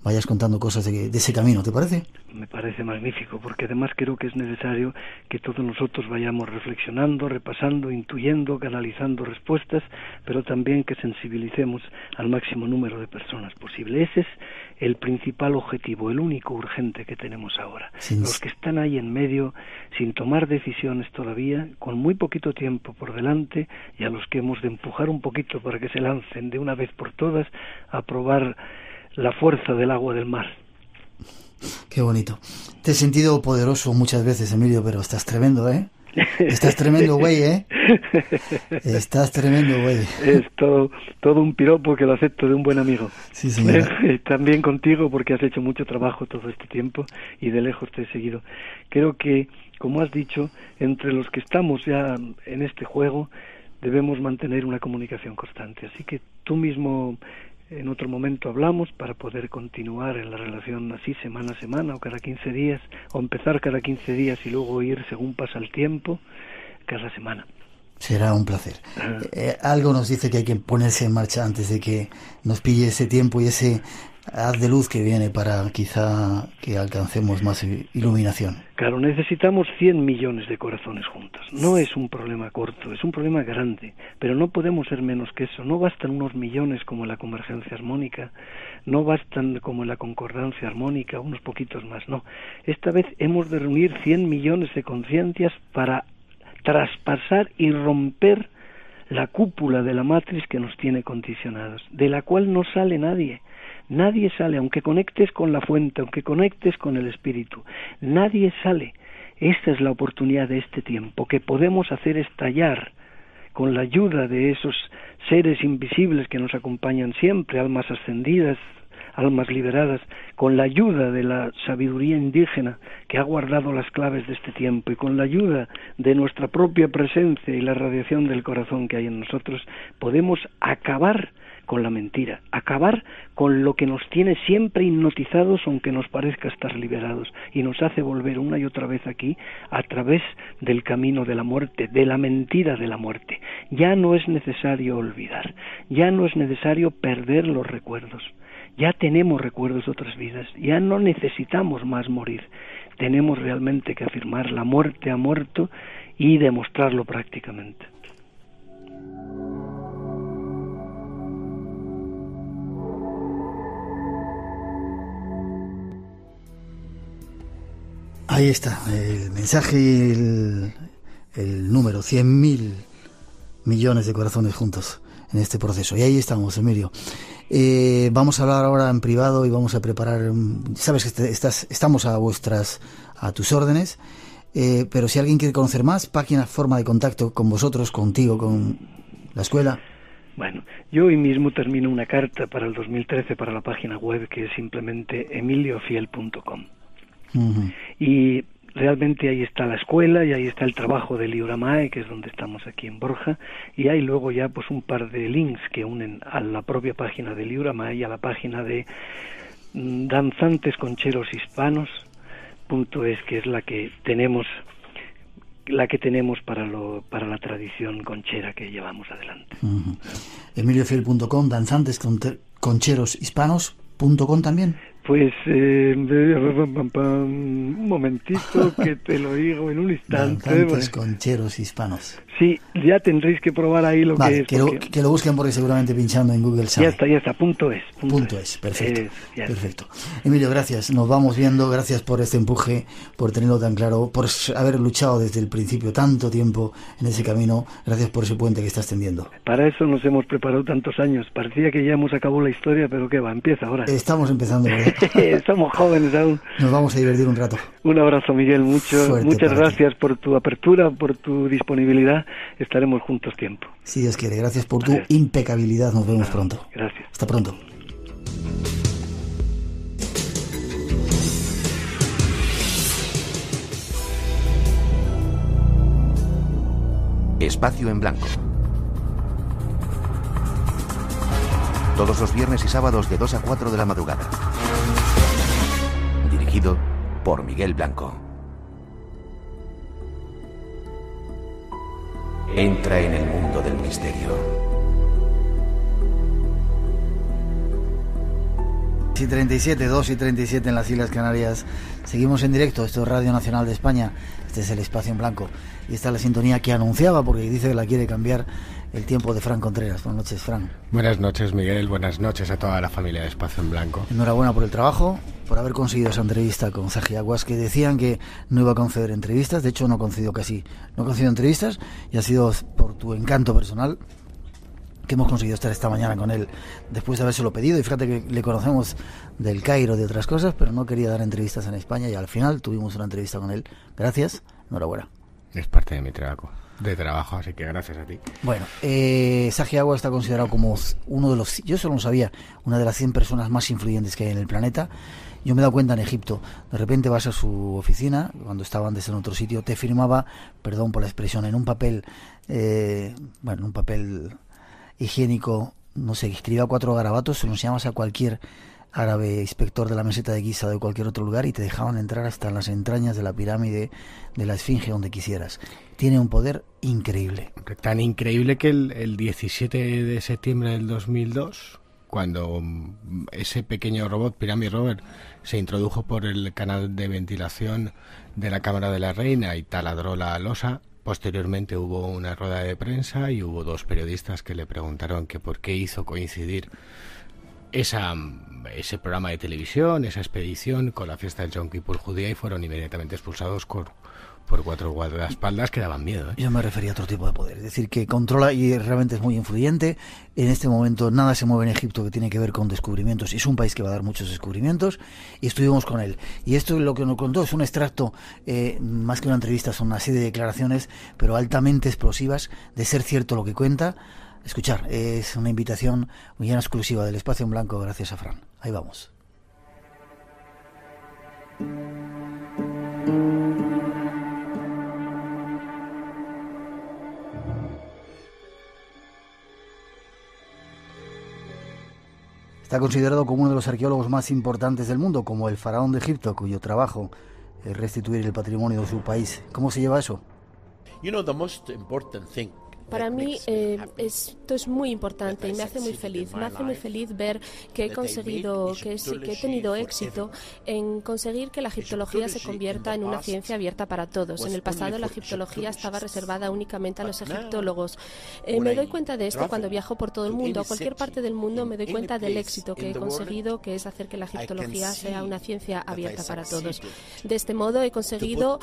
vayas contando cosas de ese camino, ¿te parece? Me parece magnífico, porque además creo que es necesario que todos nosotros vayamos reflexionando, repasando, intuyendo, canalizando respuestas, pero también que sensibilicemos al máximo número de personas posible. Ese es el principal objetivo, el único urgente que tenemos ahora. Sí. Los que están ahí en medio, sin tomar decisiones todavía, con muy poquito tiempo por delante, y a los que hemos de empujar un poquito para que se lancen de una vez por todas a probar la fuerza del agua del mar. Qué bonito. Te he sentido poderoso muchas veces, Emilio, pero estás tremendo, ¿eh? Estás tremendo, güey, ¿eh? Estás tremendo, güey. Es todo un piropo que lo acepto de un buen amigo. Sí, señor. También contigo, porque has hecho mucho trabajo todo este tiempo y de lejos te he seguido. Creo que, como has dicho, entre los que estamos ya en este juego, debemos mantener una comunicación constante. Así que tú mismo, en otro momento hablamos para poder continuar en la relación así semana a semana o cada 15 días, o empezar cada 15 días y luego ir según pasa el tiempo cada semana. Será un placer. Algo nos dice que hay que ponerse en marcha antes de que nos pille ese tiempo y ese haz de luz que viene para quizá que alcancemos más iluminación. Claro, necesitamos 100 millones de corazones juntos. No es un problema corto, es un problema grande, pero no podemos ser menos que eso. No bastan unos millones como en la convergencia armónica, no bastan como en la concordancia armónica, unos poquitos más, no. Esta vez hemos de reunir 100 millones de conciencias para traspasar y romper la cúpula de la matriz que nos tiene condicionados, de la cual no sale nadie. Nadie sale, aunque conectes con la fuente, aunque conectes con el espíritu. Nadie sale. Esta es la oportunidad de este tiempo, que podemos hacer estallar con la ayuda de esos seres invisibles que nos acompañan siempre, almas ascendidas, almas liberadas, con la ayuda de la sabiduría indígena que ha guardado las claves de este tiempo y con la ayuda de nuestra propia presencia y la radiación del corazón que hay en nosotros, podemos acabar con la mentira, acabar con lo que nos tiene siempre hipnotizados aunque nos parezca estar liberados y nos hace volver una y otra vez aquí a través del camino de la muerte, de la mentira de la muerte. Ya no es necesario olvidar, ya no es necesario perder los recuerdos. Ya tenemos recuerdos de otras vidas, ya no necesitamos más morir. Tenemos realmente que afirmar la muerte ha muerto y demostrarlo prácticamente. Ahí está, el mensaje y el número, 100.000 millones de corazones juntos en este proceso. Y ahí estamos, Emilio. Vamos a hablar ahora en privado y vamos a preparar, sabes que estamos a tus órdenes, pero si alguien quiere conocer más, página, forma de contacto con vosotros, contigo, con la escuela. Bueno, yo hoy mismo termino una carta para el 2013 para la página web que es simplemente emiliofiel.com. Uh-huh. Y realmente ahí está la escuela y ahí está el trabajo de Liuramae, que es donde estamos aquí en Borja, y hay luego ya pues un par de links que unen a la propia página de Liuramae y a la página de Danzantes Concheros Hispanos.es, que es la que tenemos para la tradición conchera que llevamos adelante. Uh-huh. Emiliofiel.com, Danzantes Concheros Hispanos.com también. Pues un momentito que te lo digo en un instante. Danzantes Concheros Hispanos. Sí, ya tendréis que probar ahí lo que es. Que lo busquen porque seguramente pinchando en Google sabe. Ya está, punto es, perfecto. Perfecto. Emilio, gracias, nos vamos viendo, gracias por este empuje, por tenerlo tan claro, por haber luchado desde el principio tanto tiempo en ese camino, gracias por ese puente que estás tendiendo. Para eso nos hemos preparado tantos años, parecía que ya hemos acabado la historia, pero ¿qué va? Empieza ahora. Estamos empezando, ¿verdad? Estamos jóvenes aún. Nos vamos a divertir un rato. Un abrazo, Miguel, muchas gracias por tu apertura, por tu disponibilidad. Estaremos juntos tiempo. Si Dios quiere, gracias por tu impecabilidad. Nos vemos pronto. Gracias. Hasta pronto. Espacio en Blanco. Todos los viernes y sábados de 2 a 4 de la madrugada. Dirigido por Miguel Blanco. Entra en el mundo del misterio. 2:37 en las Islas Canarias. Seguimos en directo, esto es Radio Nacional de España. Este es el Espacio en Blanco. Y esta es la sintonía que anunciaba, porque dice que la quiere cambiar el tiempo de Fran Contreras. Buenas noches, Fran. Buenas noches, Miguel. Buenas noches a toda la familia de Espacio en Blanco. Enhorabuena por el trabajo, por haber conseguido esa entrevista con Saji Aguas, que decían que no iba a conceder entrevistas. De hecho, no concedió entrevistas, y ha sido por tu encanto personal que hemos conseguido estar esta mañana con él después de habérselo pedido. Y fíjate que le conocemos del Cairo, de otras cosas, pero no quería dar entrevistas en España, y al final tuvimos una entrevista con él. Gracias, enhorabuena. Es parte de mi trabajo, así que gracias a ti. Bueno, Saji Aguas está considerado como uno de los, yo solo no sabía, una de las 100 personas más influyentes que hay en el planeta. Yo me he dado cuenta en Egipto, de repente vas a su oficina, cuando estaba antes en otro sitio, te firmaba, perdón por la expresión, en un papel, un papel higiénico, no sé, escribía 4 garabatos, se los enseñabas a cualquier árabe inspector de la meseta de Giza o de cualquier otro lugar y te dejaban entrar hasta en las entrañas de la pirámide de la Esfinge, donde quisieras. Tiene un poder increíble. Tan increíble que el 17 de septiembre del 2002, cuando ese pequeño robot, Pyramid Rover, se introdujo por el canal de ventilación de la Cámara de la Reina y taladró la losa. Posteriormente hubo una rueda de prensa y hubo 2 periodistas que le preguntaron que por qué hizo coincidir ese programa de televisión, esa expedición con la fiesta del Yom Kippur judía, y fueron inmediatamente expulsados por 4 guardaespaldas que daban miedo. Yo me refería a otro tipo de poder, es decir, que controla y realmente es muy influyente. En este momento nada se mueve en Egipto que tiene que ver con descubrimientos. Es un país que va a dar muchos descubrimientos y estuvimos con él. Y esto lo que nos contó es un extracto, más que una entrevista, son una serie de declaraciones, pero altamente explosivas, de ser cierto lo que cuenta. Escuchar, es una invitación muy exclusiva del Espacio en Blanco, gracias a Fran. Ahí vamos. Está considerado como uno de los arqueólogos más importantes del mundo, como el faraón de Egipto, cuyo trabajo es restituir el patrimonio de su país. ¿Cómo se lleva eso? Para mí esto es muy importante y me hace muy feliz. Me hace muy feliz ver que he conseguido, que he tenido éxito en conseguir que la egiptología se convierta en una ciencia abierta para todos. En el pasado la egiptología estaba reservada únicamente a los egiptólogos. Me doy cuenta de esto cuando viajo por todo el mundo. A cualquier parte del mundo me doy cuenta del éxito que he conseguido, que es hacer que la egiptología sea una ciencia abierta para todos. De este modo he conseguido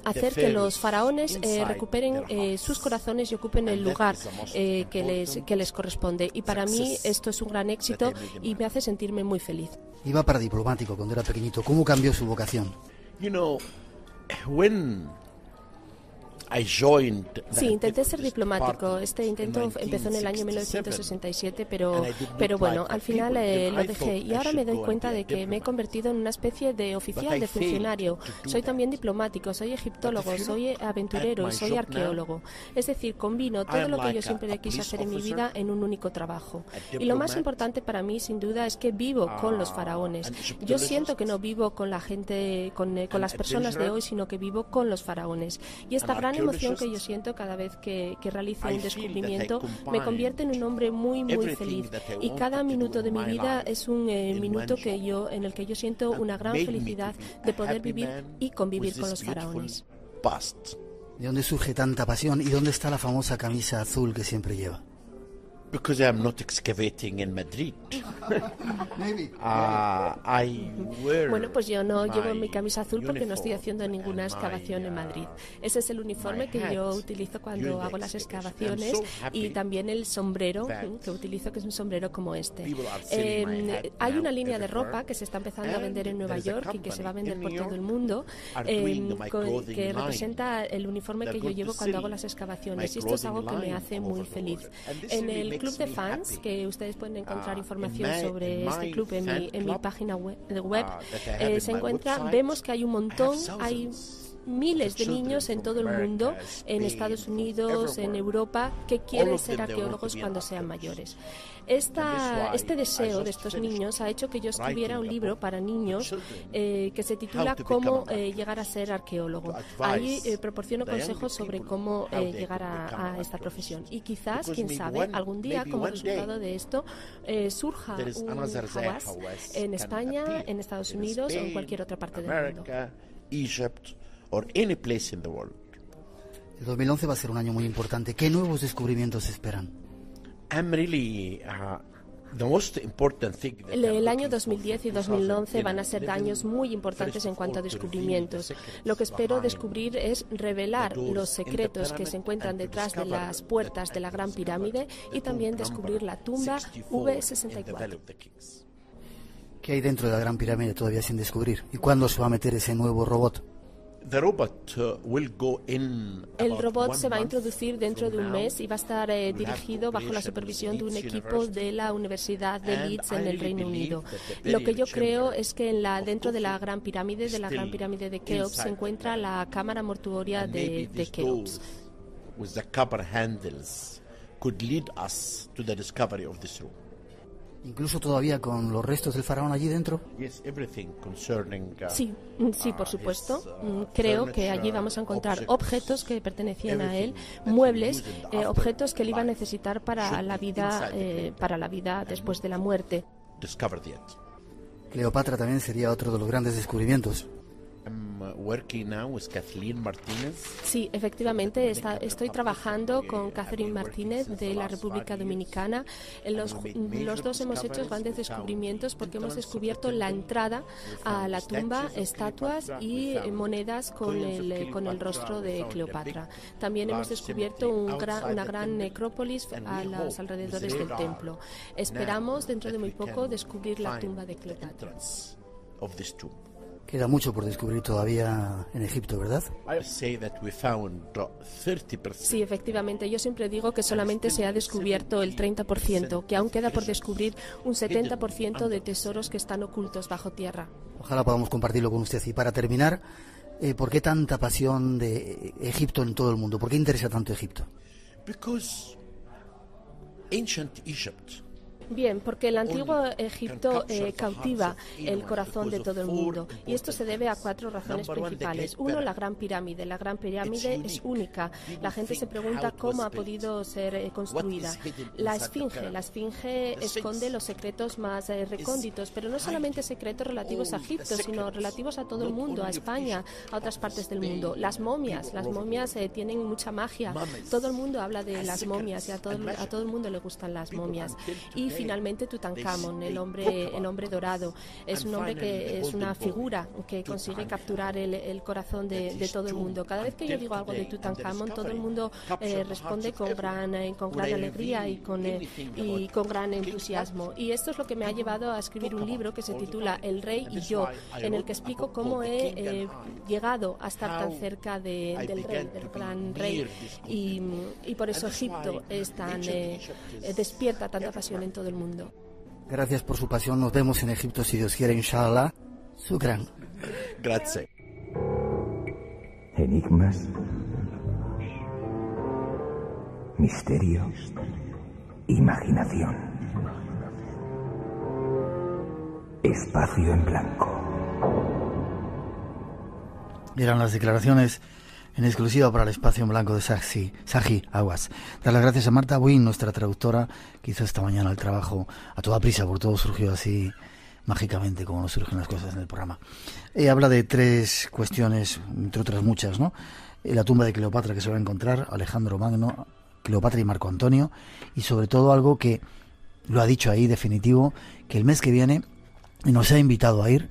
hacer que los faraones recuperen sus corazones y ocupen el lugar que les corresponde, y para mí esto es un gran éxito y me hace sentirme muy feliz. Iba para diplomático cuando era pequeñito. ¿Cómo cambió su vocación? Sí, intenté ser diplomático. Este intento empezó en el año 1967, pero bueno, al final lo dejé, y ahora me doy cuenta de que me he convertido en una especie de oficial, de funcionario. Soy también diplomático, soy egiptólogo, soy aventurero y soy arqueólogo. Es decir, combino todo lo que yo siempre quise hacer en mi vida en un único trabajo. Y lo más importante para mí, sin duda, es que vivo con los faraones. Yo siento que no vivo con la gente, con las personas de hoy, sino que vivo con los faraones. Y esta gran emoción que yo siento cada vez que realizo un descubrimiento me convierte en un hombre muy muy feliz, y cada minuto de mi vida es un minuto en el que yo siento una gran felicidad de poder vivir y convivir con los faraones. ¿De dónde surge tanta pasión y dónde está la famosa camisa azul que siempre lleva? Because I'm not excavating in Madrid. Bueno, pues yo no llevo mi camisa azul porque no estoy haciendo ninguna excavación en Madrid. Ese es el uniforme que yo utilizo cuando hago las excavaciones, y también el sombrero que utilizo, que es un sombrero como este. Hay una línea de ropa que se está empezando a vender en Nueva York y que se va a vender por todo el mundo, que representa el uniforme que yo llevo cuando hago las excavaciones, y esto es algo que me hace muy feliz. En el club de fans, que ustedes pueden encontrar información sobre este club en mi página web, se encuentra, vemos que hay un montón, hay miles de niños en todo el mundo, en Estados Unidos, en Europa, que quieren ser arqueólogos cuando sean mayores. Este deseo de estos niños ha hecho que yo escribiera un libro para niños que se titula Cómo llegar a ser arqueólogo. Ahí proporciono consejos sobre cómo llegar a esta profesión. Y quizás, quién sabe, algún día, como resultado de esto, surja un Hawass en España, en Estados Unidos o en cualquier otra parte del mundo. Or any place in the world. El 2011 va a ser un año muy importante. ¿Qué nuevos descubrimientos esperan? El año 2010 y 2011 van a ser años muy importantes en cuanto a descubrimientos. Lo que espero descubrir es revelar los secretos que se encuentran detrás de las puertas de la Gran Pirámide, y también descubrir la tumba V64. ¿Qué hay dentro de la Gran Pirámide todavía sin descubrir? ¿Y cuándo se va a meter ese nuevo robot? El robot se va a introducir dentro de un mes y va a estar dirigido bajo la supervisión de un equipo de la Universidad de Leeds en el Reino Unido. Lo que yo creo es que dentro de la Gran Pirámide, de Keops, se encuentra la cámara mortuoria de Keops. Incluso todavía con los restos del faraón allí dentro. Sí, por supuesto. Creo que allí vamos a encontrar objetos que pertenecían a él, muebles, objetos que él iba a necesitar para la vida después de la muerte. Cleopatra también sería otro de los grandes descubrimientos. Sí, efectivamente, estoy trabajando con Catherine Martínez de la República Dominicana. Los dos hemos hecho grandes descubrimientos porque hemos descubierto la entrada a la tumba, estatuas y monedas con el rostro de Cleopatra. También hemos descubierto una gran necrópolis a los alrededores del templo. Esperamos dentro de muy poco descubrir la tumba de Cleopatra. Queda mucho por descubrir todavía en Egipto, ¿verdad? Sí, efectivamente. Yo siempre digo que solamente se ha descubierto el 30%, que aún queda por descubrir un 70% de tesoros que están ocultos bajo tierra. Ojalá podamos compartirlo con usted. Y para terminar, ¿por qué tanta pasión de Egipto en todo el mundo? ¿Por qué interesa tanto Egipto? Bien, porque el antiguo Egipto cautiva el corazón de todo el mundo, y esto se debe a 4 razones principales. Uno, la Gran Pirámide. La Gran Pirámide es única. La gente se pregunta cómo ha podido ser construida. La Esfinge esconde los secretos más recónditos, pero no solamente secretos relativos a Egipto, sino relativos a todo el mundo, a España, a otras partes del mundo. Las momias tienen mucha magia. Todo el mundo habla de las momias y a todo el mundo le gustan las momias. Y finalmente Tutankamón, el hombre dorado, es un hombre que es una figura que consigue capturar el corazón de todo el mundo. Cada vez que yo digo algo de Tutankamón, todo el mundo responde con gran alegría y con gran entusiasmo. Y esto es lo que me ha llevado a escribir un libro que se titula El Rey y yo, en el que explico cómo he llegado a estar tan cerca del gran rey, y por eso Egipto es despierta tanta pasión en todo el mundo. Gracias por su pasión. Nos vemos en Egipto si Dios quiere, inshallah. Shukran. Grazie. Enigmas, misterio, imaginación. Espacio en blanco. Eran las declaraciones en exclusiva para el Espacio en Blanco de Saji Aguas. Dar las gracias a Marta Wynn, nuestra traductora, que hizo esta mañana el trabajo a toda prisa, porque todo surgió así mágicamente, como nos surgen las cosas en el programa. Habla de 3 cuestiones, entre otras muchas, ¿no? La tumba de Cleopatra que se va a encontrar, Alejandro Magno, Cleopatra y Marco Antonio, y sobre todo algo que lo ha dicho ahí definitivo, que el mes que viene, y nos ha invitado a ir,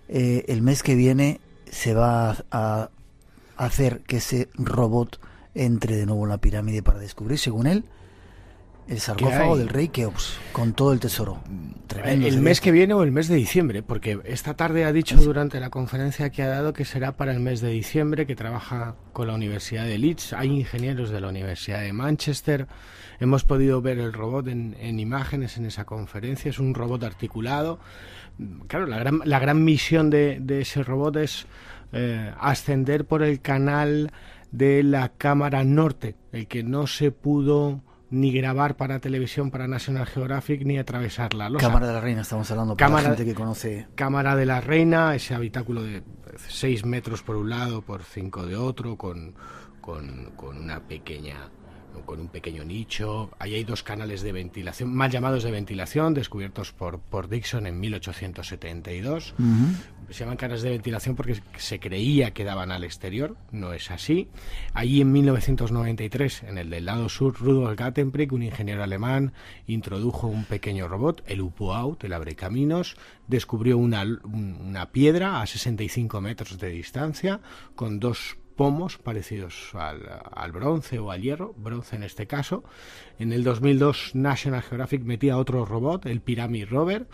el mes que viene se va a hacer que ese robot entre de nuevo en la pirámide para descubrir, según él, el sarcófago del rey Keops, con todo el tesoro. Tremendo. El mes que viene o el mes de diciembre, porque esta tarde ha dicho durante la conferencia que ha dado que será para el mes de diciembre, que trabaja con la Universidad de Leeds. Hay ingenieros de la Universidad de Manchester. Hemos podido ver el robot en imágenes en esa conferencia. Es un robot articulado. Claro, la gran misión de ese robot es ascender por el canal de la cámara norte, el que no se pudo ni grabar para televisión, para National Geographic, ni atravesar la losa. Cámara de la Reina, estamos hablando, para la gente que conoce. Cámara de la Reina, ese habitáculo de 6 metros por un lado, por 5 de otro, con un pequeño nicho. Ahí hay 2 canales de ventilación, mal llamados de ventilación, descubiertos por Dixon en 1872. Se llaman canales de ventilación porque se creía que daban al exterior, no es así. Allí en 1993, en el del lado sur, Rudolf Gattenbrick, un ingeniero alemán, introdujo un pequeño robot, el U-Boat, el abrecaminos, descubrió una piedra a 65 metros de distancia, con 2 pomos parecidos al bronce o al hierro, bronce en este caso. En el 2002 National Geographic metía otro robot, el Pyramid Rover,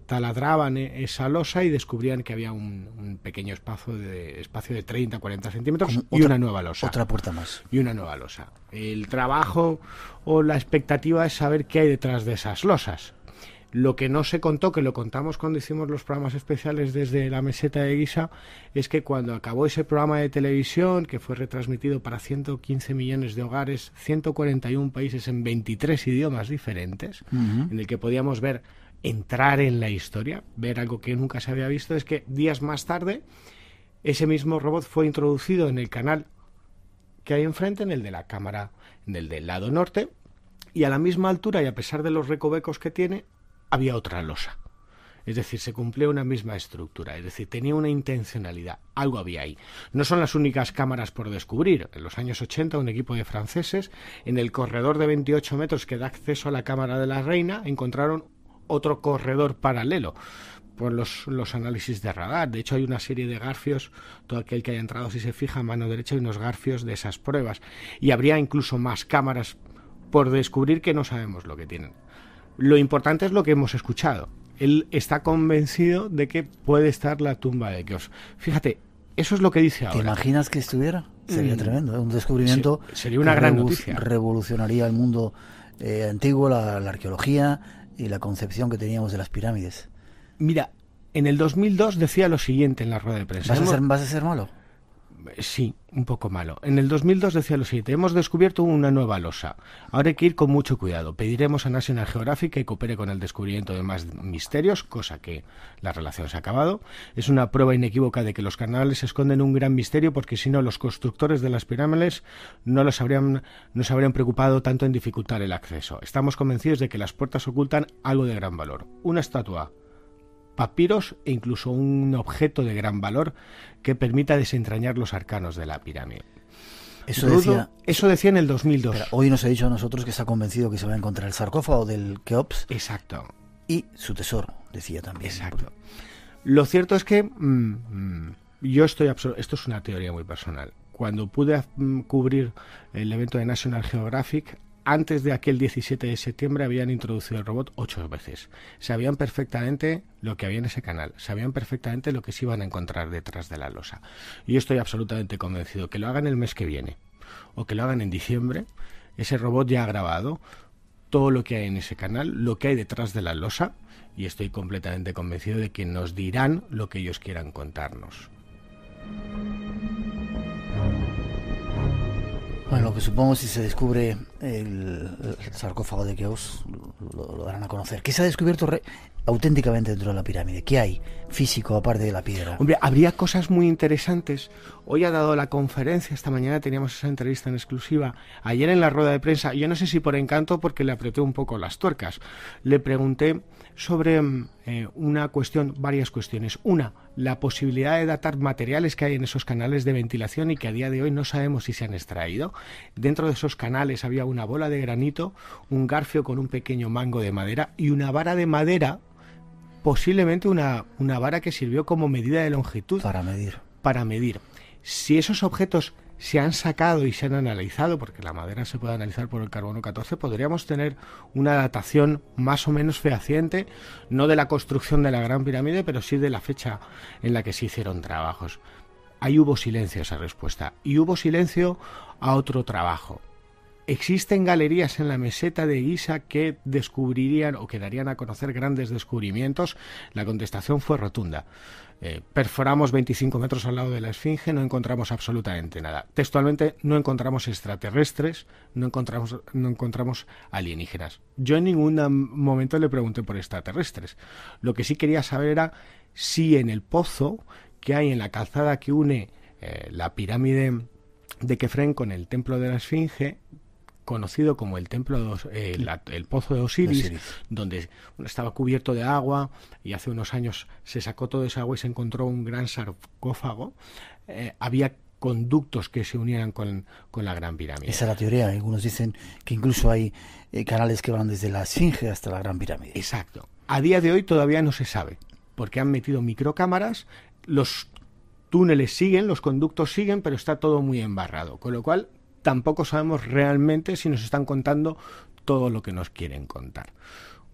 taladraban esa losa y descubrían que había un pequeño espacio de 30-40 centímetros y una nueva losa. Otra puerta más. Y una nueva losa. El trabajo o la expectativa es saber qué hay detrás de esas losas. Lo que no se contó, que lo contamos cuando hicimos los programas especiales desde la meseta de Giza, es que cuando acabó ese programa de televisión, que fue retransmitido para 115 millones de hogares, 141 países en 23 idiomas diferentes, en el que podíamos entrar en la historia, ver algo que nunca se había visto, es que días más tarde ese mismo robot fue introducido en el canal que hay enfrente, en el de la cámara, en el del lado norte, y a la misma altura y a pesar de los recovecos que tiene, había otra losa. Es decir, se cumplía una misma estructura, es decir, tenía una intencionalidad, algo había ahí. No son las únicas cámaras por descubrir. En los años 80, un equipo de franceses, en el corredor de 28 metros que da acceso a la cámara de la reina, encontraron otro corredor paralelo por los análisis de radar. De hecho, hay una serie de garfios, todo aquel que haya entrado, si se fija, a mano derecha hay unos garfios de esas pruebas. Y habría incluso más cámaras por descubrir que no sabemos lo que tienen. Lo importante es lo que hemos escuchado. Él está convencido de que puede estar la tumba de Keops. Fíjate, eso es lo que dice ahora. ¿Te imaginas que estuviera? Sería tremendo, ¿eh? Un descubrimiento. Sería una gran noticia. Revolucionaría el mundo antiguo, la arqueología y la concepción que teníamos de las pirámides. Mira, en el 2002 decía lo siguiente en la rueda de prensa. ¿Vas a ser malo? Sí, un poco malo. En el 2002 decía lo siguiente: hemos descubierto una nueva losa. Ahora hay que ir con mucho cuidado. Pediremos a National Geographic que coopere con el descubrimiento de más misterios, cosa que la relación se ha acabado. Es una prueba inequívoca de que los canales esconden un gran misterio, porque si no, los constructores de las pirámides no se habrían preocupado tanto en dificultar el acceso. Estamos convencidos de que las puertas ocultan algo de gran valor. Una estatua, papiros e incluso un objeto de gran valor que permita desentrañar los arcanos de la pirámide. Eso decía en el 2002. Pero hoy nos ha dicho a nosotros que está convencido que se va a encontrar el sarcófago del Keops. Exacto. Y su tesoro, decía también. Exacto. Lo cierto es que yo esto es una teoría muy personal. Cuando pude cubrir el evento de National Geographic, antes de aquel 17 de septiembre habían introducido el robot 8 veces. Sabían perfectamente lo que había en ese canal, sabían perfectamente lo que se iban a encontrar detrás de la losa. Y yo estoy absolutamente convencido que lo hagan el mes que viene o que lo hagan en diciembre. Ese robot ya ha grabado todo lo que hay en ese canal, lo que hay detrás de la losa, y estoy completamente convencido de que nos dirán lo que ellos quieran contarnos. Bueno, lo que supongo, si se descubre el sarcófago de Keops, lo darán a conocer. ¿Qué se ha descubierto auténticamente dentro de la pirámide? ¿Qué hay físico aparte de la piedra? Hombre, habría cosas muy interesantes. Hoy ha dado la conferencia, esta mañana teníamos esa entrevista en exclusiva. Ayer en la rueda de prensa, yo no sé si por encanto, porque le apreté un poco las tuercas, le pregunté sobre varias cuestiones. Una, la posibilidad de datar materiales que hay en esos canales de ventilación y que a día de hoy no sabemos si se han extraído. Dentro de esos canales había una bola de granito, un garfio con un pequeño mango de madera y una vara de madera, posiblemente una vara que sirvió como medida de longitud. Para medir. Si esos objetos se han sacado y se han analizado, porque la madera se puede analizar por el carbono 14, podríamos tener una datación más o menos fehaciente, no de la construcción de la Gran Pirámide, pero sí de la fecha en la que se hicieron trabajos. Ahí hubo silencio a esa respuesta, y hubo silencio a otro trabajo. ¿Existen galerías en la meseta de Giza que descubrirían o que darían a conocer grandes descubrimientos? La contestación fue rotunda. Perforamos 25 metros al lado de la Esfinge, no encontramos absolutamente nada. Textualmente, no encontramos extraterrestres, no encontramos alienígenas. Yo en ningún momento le pregunté por extraterrestres. Lo que sí quería saber era si en el pozo que hay en la calzada que une la pirámide de Kefren con el templo de la Esfinge, conocido como el templo el pozo de Osiris, donde estaba cubierto de agua y hace unos años se sacó toda esa agua y se encontró un gran sarcófago, había conductos que se unieran con la Gran Pirámide. Esa es la teoría. Algunos dicen que incluso hay canales que van desde la Esfinge hasta la Gran Pirámide. Exacto. A día de hoy todavía no se sabe, porque han metido microcámaras, los túneles siguen, los conductos siguen, pero está todo muy embarrado, con lo cual tampoco sabemos realmente si nos están contando todo lo que nos quieren contar.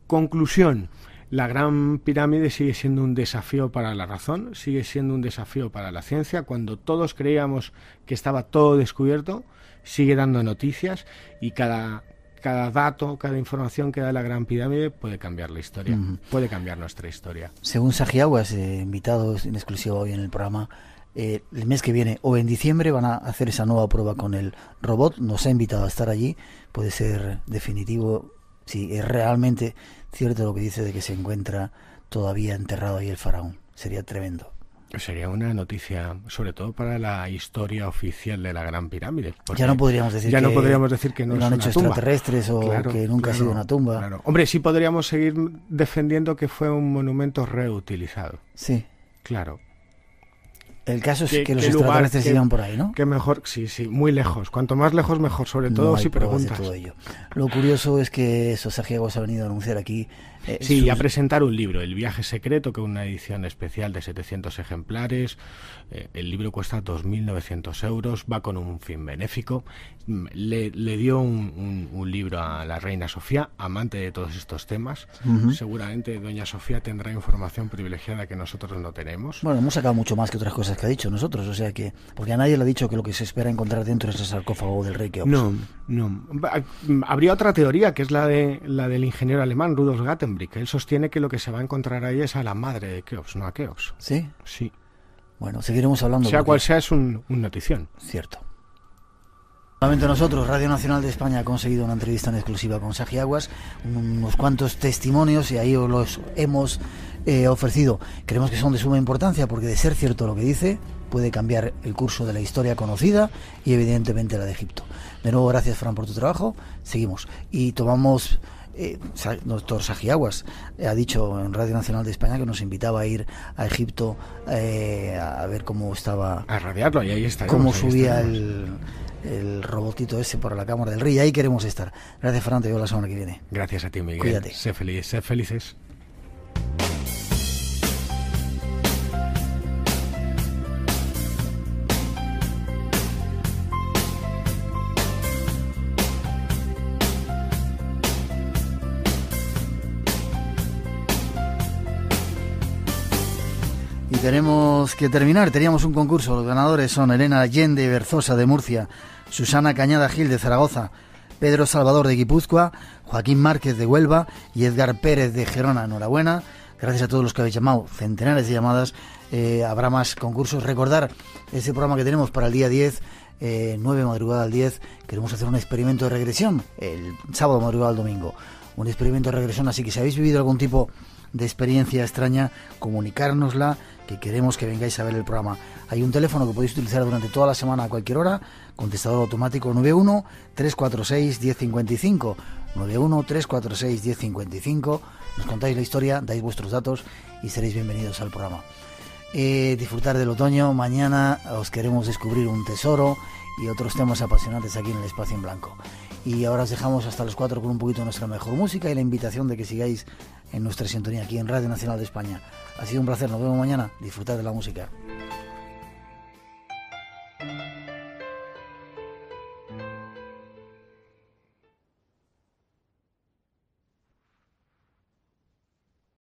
Conclusión: la Gran Pirámide sigue siendo un desafío para la razón, sigue siendo un desafío para la ciencia. Cuando todos creíamos que estaba todo descubierto, sigue dando noticias, y cada cada dato, cada información que da la Gran Pirámide puede cambiar la historia, puede cambiar nuestra historia. Según Sajiaguas, invitados en exclusiva hoy en el programa, el mes que viene o en diciembre van a hacer esa nueva prueba con el robot. Nos ha invitado a estar allí. Puede ser definitivo si es realmente cierto lo que dice de que se encuentra todavía enterrado ahí el faraón. Sería tremendo. Sería una noticia, sobre todo para la historia oficial de la Gran Pirámide. Ya no podríamos decir que no lo han hecho extraterrestres o que nunca ha sido una tumba. Claro. Hombre, sí podríamos seguir defendiendo que fue un monumento reutilizado. Sí. Claro. El caso es que los extraterrestres sigan por ahí, ¿no? Que mejor, sí, muy lejos. Cuanto más lejos, mejor, sobre todo si preguntas. De todo ello. Lo curioso es que Sajiaguas ha venido a anunciar aquí... y a presentar un libro, El viaje secreto, que es una edición especial de 700 ejemplares. El libro cuesta 2.900 euros, va con un fin benéfico. Le dio un libro a la reina Sofía, amante de todos estos temas. Seguramente doña Sofía tendrá información privilegiada que nosotros no tenemos. Bueno, hemos sacado mucho más que otras cosas que ha dicho nosotros, o sea que... Porque a nadie le ha dicho que lo que se espera encontrar dentro es el sarcófago del rey Keops. No. Habría otra teoría, que es la del ingeniero alemán Rudolf Gattenbrick. Él sostiene que lo que se va a encontrar ahí es a la madre de Keops, no a Keops. ¿Sí? Sí. Bueno, seguiremos hablando. Sea cual sea, es un notición. Cierto. Solamente nosotros, Radio Nacional de España, ha conseguido una entrevista en exclusiva con Sajiaguas, unos cuantos testimonios, y ahí os los hemos ofrecido. Creemos que son de suma importancia porque, de ser cierto lo que dice, puede cambiar el curso de la historia conocida y evidentemente la de Egipto. De nuevo, gracias, Fran, por tu trabajo. Seguimos y tomamos... doctor Sajiaguas ha dicho en Radio Nacional de España que nos invitaba a ir a Egipto a ver cómo estaba, a radiarlo, y ahí está, cómo subía el robotito ese por la cámara del rey. Ahí queremos estar. Gracias, Fran, te veo la semana que viene. Gracias a ti, Miguel. Cuídate. Sé feliz, sé felices. Tenemos que terminar. Teníamos un concurso. Los ganadores son Elena Allende Berzosa de Murcia, Susana Cañada Gil de Zaragoza, Pedro Salvador de Guipúzcoa, Joaquín Márquez de Huelva y Edgar Pérez de Gerona. Enhorabuena. Gracias a todos los que habéis llamado. Centenares de llamadas. Habrá más concursos. Recordar ese programa que tenemos para el día 10, 9 madrugada al 10. Queremos hacer un experimento de regresión el sábado madrugada al domingo. Un experimento de regresión. Así que si habéis vivido algún tipo de experiencia extraña, comunicárnosla, que queremos que vengáis a ver el programa. Hay un teléfono que podéis utilizar durante toda la semana a cualquier hora, contestador automático 91-346-1055, 91-346-1055. Nos contáis la historia, dais vuestros datos y seréis bienvenidos al programa. Disfrutar del otoño. Mañana os queremos descubrir un tesoro y otros temas apasionantes aquí en el Espacio en Blanco. Y ahora os dejamos hasta los 4 con un poquito de nuestra mejor música y la invitación de que sigáis en nuestra sintonía aquí en Radio Nacional de España. Ha sido un placer, nos vemos mañana. Disfrutad de la música.